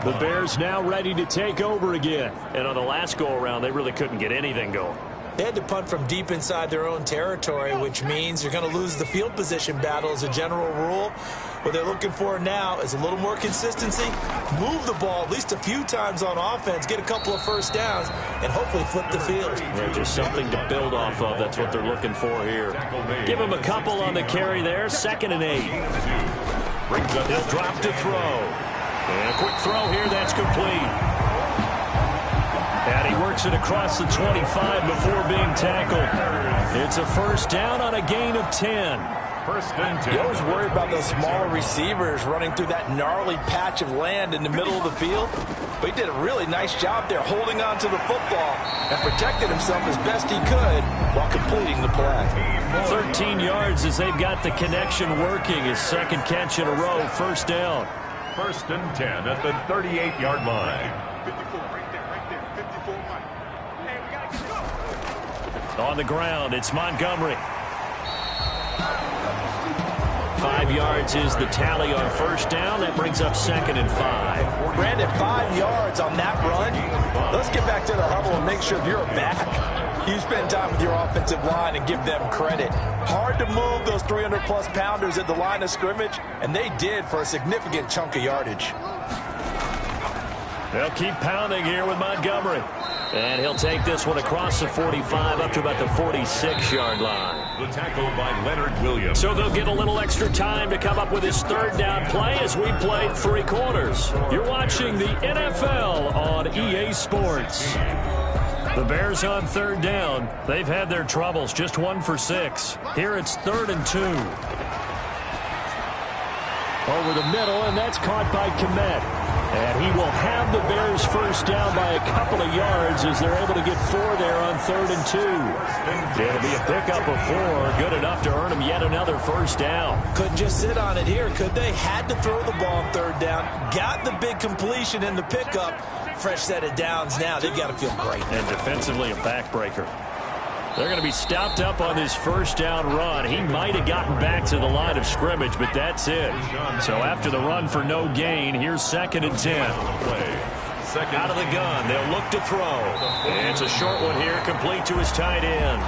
The Bears now ready to take over again. And on the last go-around, they really couldn't get anything going. They had to punt from deep inside their own territory, which means you're going to lose the field position battle as a general rule. What they're looking for now is a little more consistency, move the ball at least a few times on offense, get a couple of first downs, and hopefully flip the field. Yeah, just something to build off of. That's what they're looking for here. Give him a couple on the carry there. 2nd and 8. He'll drop to throw. And a quick throw here. That's complete. And he works it across the 25 before being tackled. It's a 1st down on a gain of 10. 1st and 10. You always worry about those smaller receivers running through that gnarly patch of land in the middle of the field. But he did a really nice job there holding on to the football and protected himself as best he could while completing the play. 13 yards as they've got the connection working. His 2nd catch in a row, 1st down. 1st and 10 at the 38-yard line. On the ground, it's Montgomery. 5 yards is the tally on 1st down. That brings up 2nd and 5. Brandon, 5 yards on that run. Let's get back to the huddle and make sure you're back. You spend time with your offensive line and give them credit. Hard to move those 300-plus pounders at the line of scrimmage, and they did for a significant chunk of yardage. They'll keep pounding here with Montgomery. And he'll take this one across the 45 up to about the 46-yard line. The tackle by Leonard Williams. So they'll get a little extra time to come up with his 3rd down play as we played 3 quarters. You're watching the NFL on EA Sports. The Bears on 3rd down. They've had their troubles, just 1 for 6. Here it's 3rd and 2. Over the middle, and that's caught by Kmet. And he will have the Bears 1st down by a couple of yards as they're able to get 4 there on 3rd and 2. It'll be a pickup of 4, good enough to earn him yet another 1st down. Couldn't just sit on it here, could they? Had to throw the ball on 3rd down. Got the big completion in the pickup. Fresh set of downs now. They've got to feel great. And defensively a backbreaker. They're going to be stopped up on this 1st down run. He might have gotten back to the line of scrimmage, but that's it. So after the run for no gain, here's 2nd and 10. Out of the gun, they'll look to throw. And it's a short one here, complete to his tight end.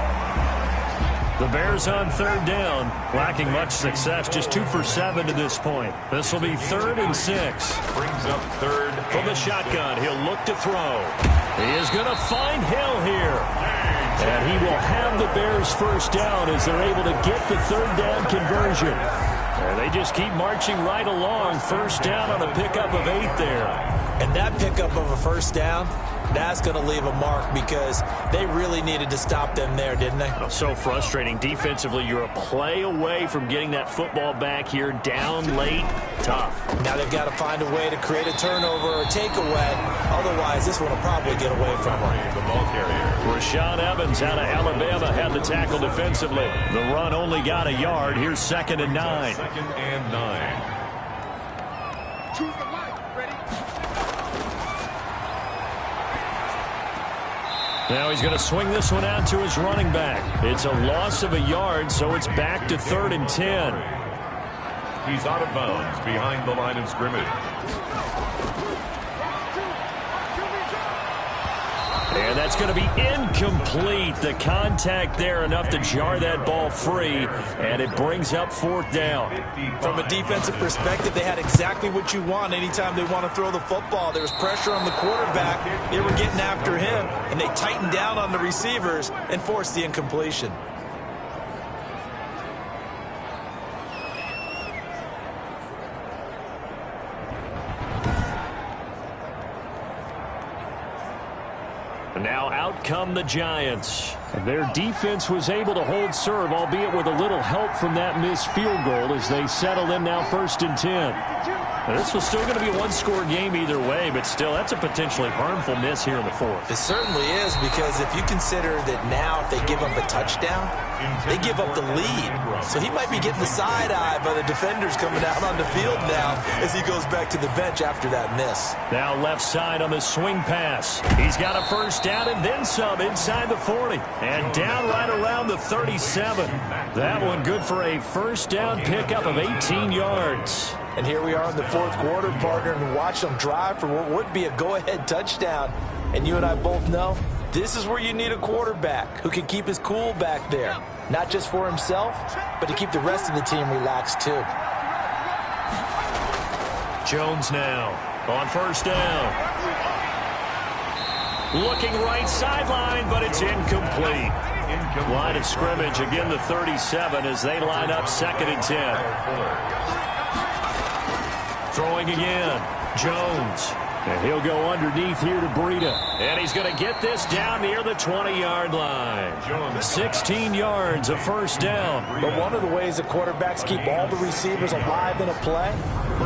The Bears on 3rd down, lacking much success, just 2 for 7 to this point. This will be 3rd and 6. Brings up 3rd. From the shotgun, he'll look to throw. He is going to find Hill here. And he will have the Bears 1st down as they're able to get the 3rd down conversion. And they just keep marching right along. 1st down on a pickup of 8 there. And that pickup of a 1st down, that's going to leave a mark because they really needed to stop them there, didn't they? Oh, so frustrating. Defensively, you're a play away from getting that football back here down late. Tough. Now they've got to find a way to create a turnover or a takeaway. Otherwise, this one will probably get away from them. The ball carrier. Rashaan Evans out of Alabama had the tackle defensively. The run only got a yard. Here's 2nd and 9. 2nd and 9. Choose the light. Ready? Now he's going to swing this one out to his running back. It's a loss of a yard, so it's back to 3rd and 10. He's out of bounds behind the line of scrimmage. And that's going to be incomplete. The contact there enough to jar that ball free, and it brings up 4th down. From a defensive perspective, they had exactly what you want anytime they want to throw the football. There was pressure on the quarterback. They were getting after him, and they tightened down on the receivers and forced the incompletion. And now out come the Giants. And their defense was able to hold serve, albeit with a little help from that missed field goal as they settle in now 1st and 10. Now, this was still going to be a one-score game either way, but still, that's a potentially harmful miss here in the 4th. It certainly is, because if you consider that now if they give up a touchdown, they give up the lead. So he might be getting the side eye by the defenders coming out on the field now as he goes back to the bench after that miss. Now left side on the swing pass. He's got a 1st down and then some inside the 40. And down right around the 37. That one good for a 1st down pickup of 18 yards. And here we are in the 4th quarter, partner, and watch them drive for what would be a go-ahead touchdown. And you and I both know this is where you need a quarterback who can keep his cool back there. Not just for himself, but to keep the rest of the team relaxed too. Jones now on 1st down. Looking right sideline, but it's incomplete. Line of scrimmage, again the 37 as they line up 2nd and 10. Throwing again, Jones. And he'll go underneath here to Breida. And he's going to get this down near the 20-yard line. 16 yards, a 1st down. But one of the ways the quarterbacks keep all the receivers alive in a play,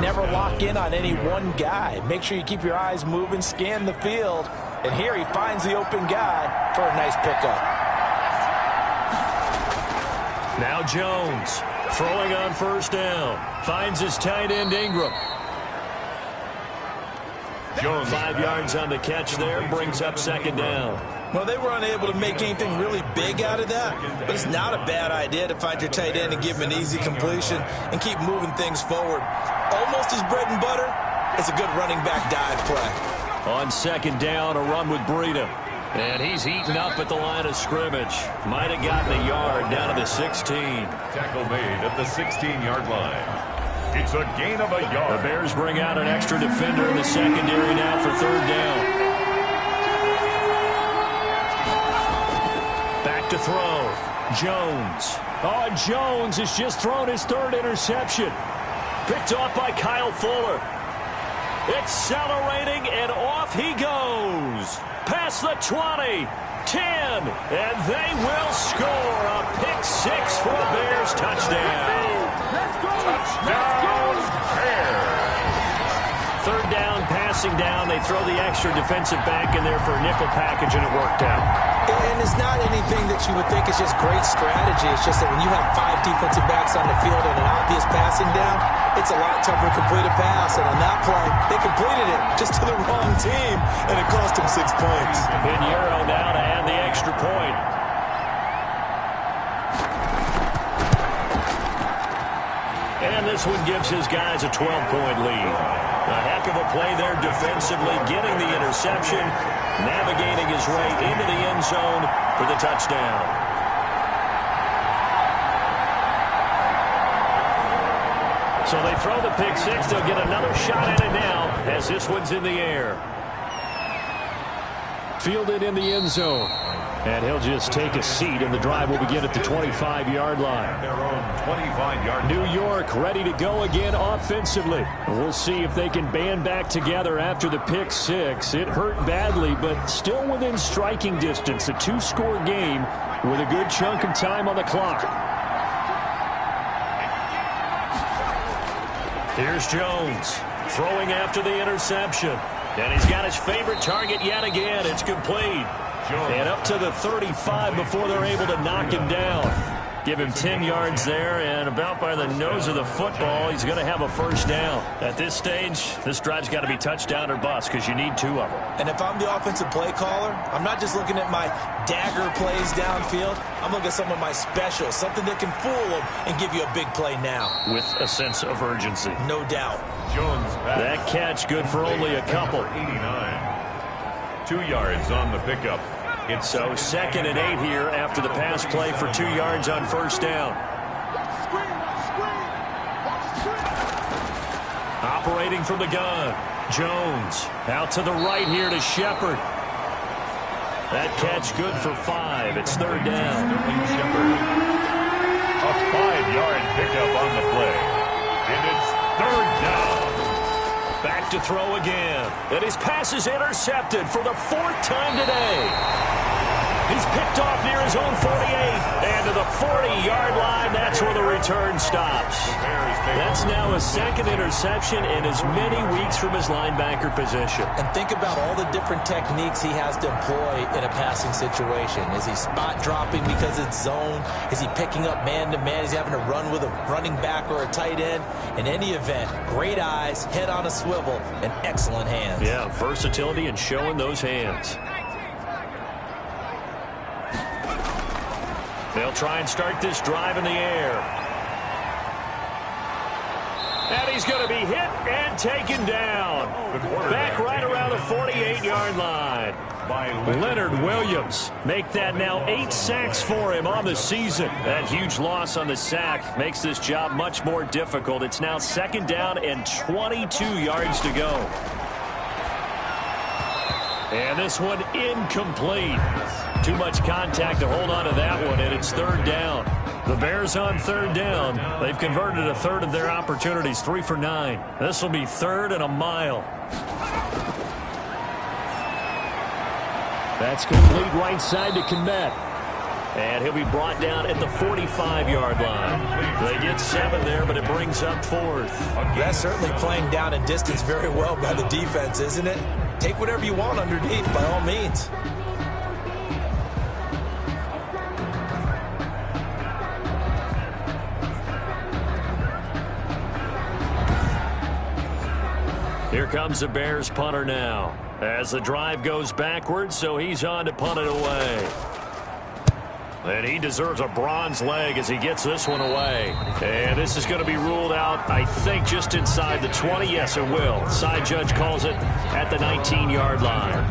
never lock in on any one guy. Make sure you keep your eyes moving, scan the field. And here he finds the open guy for a nice pickup. Now Jones throwing on 1st down. Finds his tight end Ingram. 5 yards on the catch there, brings up 2nd down. Well, they were unable to make anything really big out of that, but it's not a bad idea to find your tight end and give him an easy completion and keep moving things forward. Almost his bread and butter. It's a good running back dive play. On 2nd down, a run with Breida. And he's eaten up at the line of scrimmage. Might have gotten a yard down to the 16. Tackle made at the 16-yard line. It's a gain of a yard. The Bears bring out an extra defender in the secondary now for 3rd down. Back to throw. Jones. Oh, and Jones has just thrown his 3rd interception. Picked off by Kyle Fuller. Accelerating, and off he goes. Past the 20, 10, and they will score a pick-6 for a Bears touchdown. Touchdown, Bears. 3rd down, passing down. They throw the extra defensive back in there for a nickel package, and it worked out. And it's not anything that you would think is just great strategy. It's just that when you have 5 defensive backs on the field and an obvious passing down, it's a lot tougher to complete a pass. And on that play, they completed it just to the wrong team, and it cost them 6 points. Pinheiro now to add the extra point. And this one gives his guys a 12-point lead. A heck of a play there defensively, getting the interception, navigating his way into the end zone for the touchdown. So they throw the pick-6. They'll get another shot at it now as this one's in the air. Fielded in the end zone. And he'll just take a seat, and the drive will begin at the 25-yard line. Their own 25-yard New York ready to go again offensively. We'll see if they can band back together after the pick-6. It hurt badly, but still within striking distance. A 2-score game with a good chunk of time on the clock. Here's Jones throwing after the interception. And he's got his favorite target yet again. It's complete. And up to the 35 before they're able to knock him down. Give him 10 yards there, and about by the nose of the football, he's going to have a first down. At this stage, this drive's got to be touchdown or bust because you need 2 of them. And if I'm the offensive play caller, I'm not just looking at my dagger plays downfield. I'm looking at some of my specials, something that can fool them and give you a big play now. With a sense of urgency. No doubt. Jones back. That catch good for only a couple. 89. 2 yards on the pickup. So 2nd and 8 here after the pass play for 2 yards on first down. Operating from the gun. Jones out to the right here to Shepard. That catch good for 5. It's 3rd down. Shepard. A 5-yard pickup on the play. And it's 3rd down. Back to throw again. And his pass is intercepted for the 4th time today. He's picked off near his own 48. And to the 40-yard line, that's where the return stops. That's now a 2nd interception in as many weeks from his linebacker position. And think about all the different techniques he has to employ in a passing situation. Is he spot dropping because it's zone? Is he picking up man-to-man? Is he having to run with a running back or a tight end? In any event, great eyes, head on a swivel, and excellent hands. Yeah, versatility and showing those hands. They'll try and start this drive in the air. And he's going to be hit and taken down. Back right around the 48-yard line. Leonard Williams make that now 8 sacks for him on the season. That huge loss on the sack makes this job much more difficult. It's now 2nd down and 22 yards to go. And this one incomplete. Too much contact to hold on to that one, and it's 3rd down. The Bears on 3rd down. They've converted a 1/3 of their opportunities, 3 for 9. This will be 3rd and a mile. That's complete right side to Kmet. And he'll be brought down at the 45-yard line. They get 7 there, but it brings up 4th. That's certainly playing down and distance very well by the defense, isn't it? Take whatever you want underneath, by all means. Here comes the Bears punter now. As the drive goes backwards, so he's on to punt it away. And he deserves a bronze leg as he gets this one away. And this is going to be ruled out, I think, just inside the 20. Yes, it will. Side judge calls it at the 19-yard line.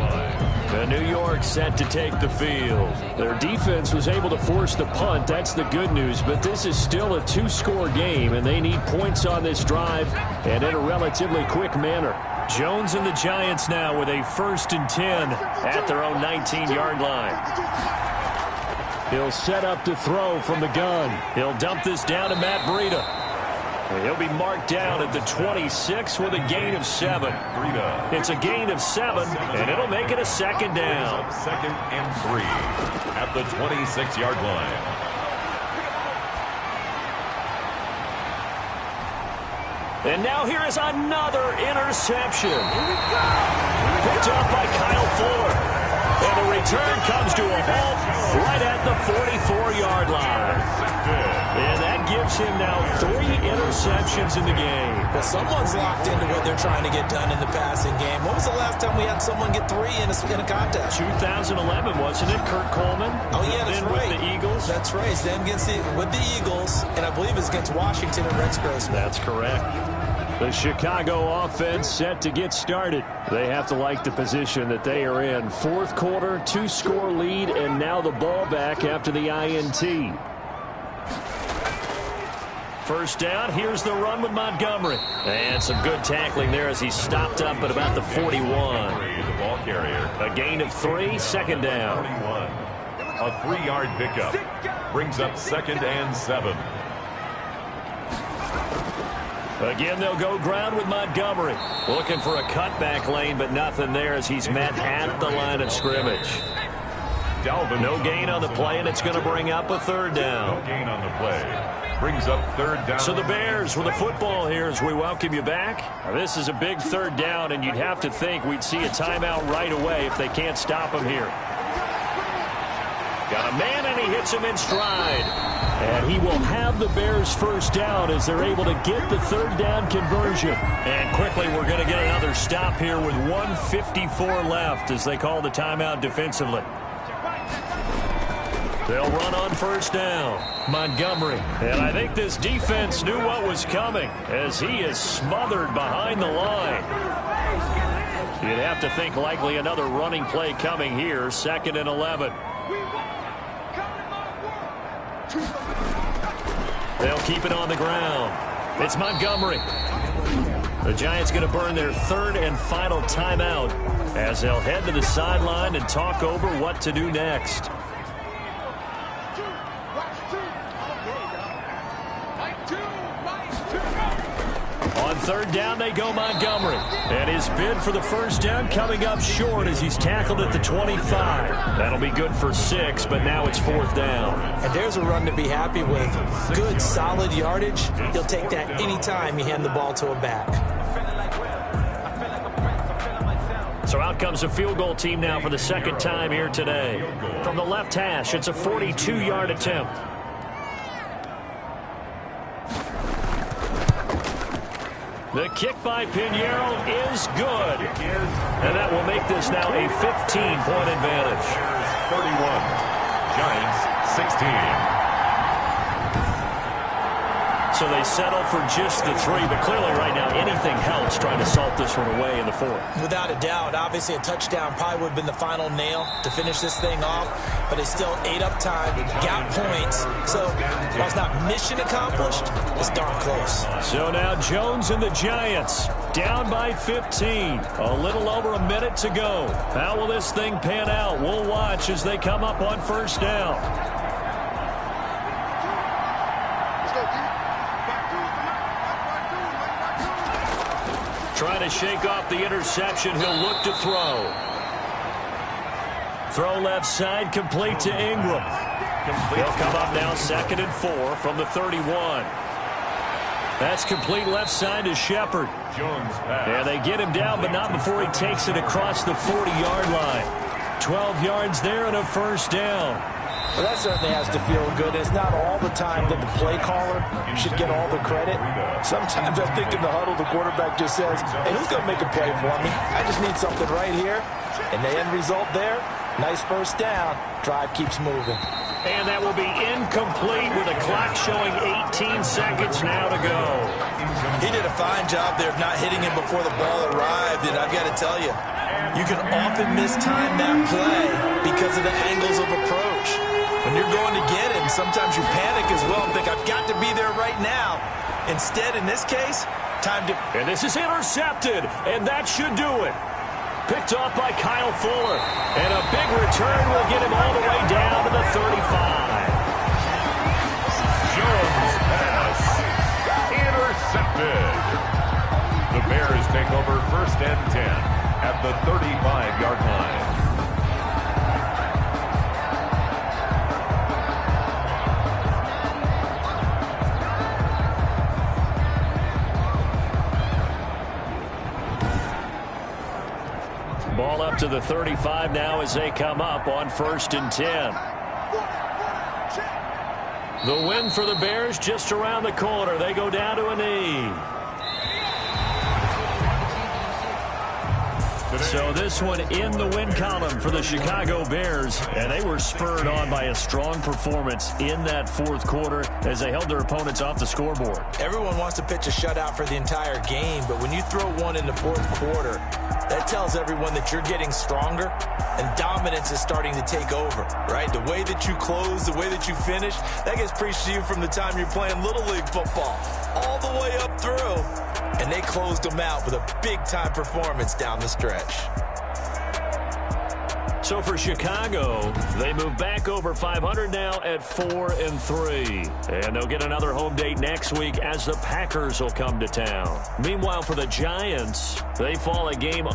The New York set to take the field. Their defense was able to force the punt. That's the good news. But this is still a 2-score game, and they need points on this drive and in a relatively quick manner. Jones and the Giants now with a 1st and 10 at their own 19-yard line. He'll set up to throw from the gun. He'll dump this down to Matt Breida. He'll be marked down at the 26 with a gain of 7. It's a gain of 7, and it'll make it a 2nd down. 2nd and 3 at the 26-yard line. And now here is another interception. Picked up by Kyle Fuller. And the return comes to a halt right at the 44-yard line. And that gives him now 3 interceptions in the game. Well, someone's locked into what they're trying to get done in the passing game. When was the last time we had someone get 3 in a contest? 2011, wasn't it? Kurt Coleman? Oh, yeah, that's right. With the Eagles? That's right. Then with the Eagles, and I believe it's against Washington and Rex Grossman. That's correct. The Chicago offense set to get started. They have to like the position that they are in. 4th quarter, 2-score lead, and now the ball back after the INT. First down, here's the run with Montgomery. And some good tackling there as he stopped up at about the 41. The ball carrier. A gain of 3, 2nd down. 41. A 3-yard pickup. Brings up 2nd and 7. Again, they'll go ground with Montgomery. Looking for a cutback lane, but nothing there as he's met at the line of scrimmage. Dalvin. No gain on the play, and it's going to bring up a 3rd down. No gain on the play. Brings up 3rd down. So the Bears with the football here as we welcome you back. Now, this is a big 3rd down, and you'd have to think we'd see a timeout right away if they can't stop him here. Got a man, and he hits him in stride. And he will have the Bears first down as they're able to get the third down conversion. And quickly, we're going to get another stop here with 1:54 left as they call the timeout defensively. They'll run on first down. Montgomery. And I think this defense knew what was coming as he is smothered behind the line. You'd have to think likely another running play coming here, 2nd and 11. They'll keep it on the ground. It's Montgomery. The Giants going to burn their 3rd and final timeout as they'll head to the sideline and talk over what to do next. On 3rd down, they go Montgomery. And his bid for the first down coming up short as he's tackled at the 25. That'll be good for 6, but now it's 4th down. And there's a run to be happy with. Good, solid yardage. He'll take that anytime you hand the ball to a back. So out comes a field goal team now for the 2nd time here today. From the left hash, it's a 42-yard attempt. The kick by Pinheiro is good. And that will make this now a 15-point advantage. 31, Giants 16. So they settle for just the 3, but clearly right now anything helps trying to salt this one away in the 4th. Without a doubt, obviously a touchdown probably would have been the final nail to finish this thing off, but they still ate up time, got points. So while it's not mission accomplished, it's darn close. So now Jones and the Giants down by 15. A little over a minute to go. How will this thing pan out? We'll watch as they come up on first down. Trying to shake off the interception. He'll look to throw. Throw left side, complete to Ingram. He'll come up now 2nd and 4 from the 31. That's complete left side to Shepard. And they get him down, but not before he takes it across the 40-yard line. 12 yards there and a first down. Well, that certainly has to feel good. It's not all the time that the play caller should get all the credit. Sometimes I think in the huddle, the quarterback just says, hey, who's going to make a play for me? I just need something right here. And the end result there, nice first down. Drive keeps moving. And that will be incomplete with the clock showing 18 seconds now to go. He did a fine job there of not hitting him before the ball arrived. And I've got to tell you, you can often mistime that play because of the angles of approach. When you're going to get him, sometimes you panic as well and think, I've got to be there right now. Instead, in this case, time to... And this is intercepted, and that should do it. Picked off by Kyle Fuller. And a big return will get him all the way down to the 35. Jones pass. Intercepted. The Bears take over 1st and 10 at the 35-yard line. Ball up to the 35 now as they come up on 1st and 10. The win for the Bears just around the corner. They go down to a knee. So this one in the win column for the Chicago Bears, and they were spurred on by a strong performance in that 4th quarter as they held their opponents off the scoreboard. Everyone wants to pitch a shutout for the entire game, but when you throw one in the 4th quarter, that tells everyone that you're getting stronger and dominance is starting to take over, right? The way that you close, the way that you finish, that gets preached to you from the time you're playing Little League football all the way up through. And they closed them out with a big-time performance down the stretch. So for Chicago, they move back over 500 now at 4-3. And they'll get another home date next week as the Packers will come to town. Meanwhile, for the Giants, they fall a game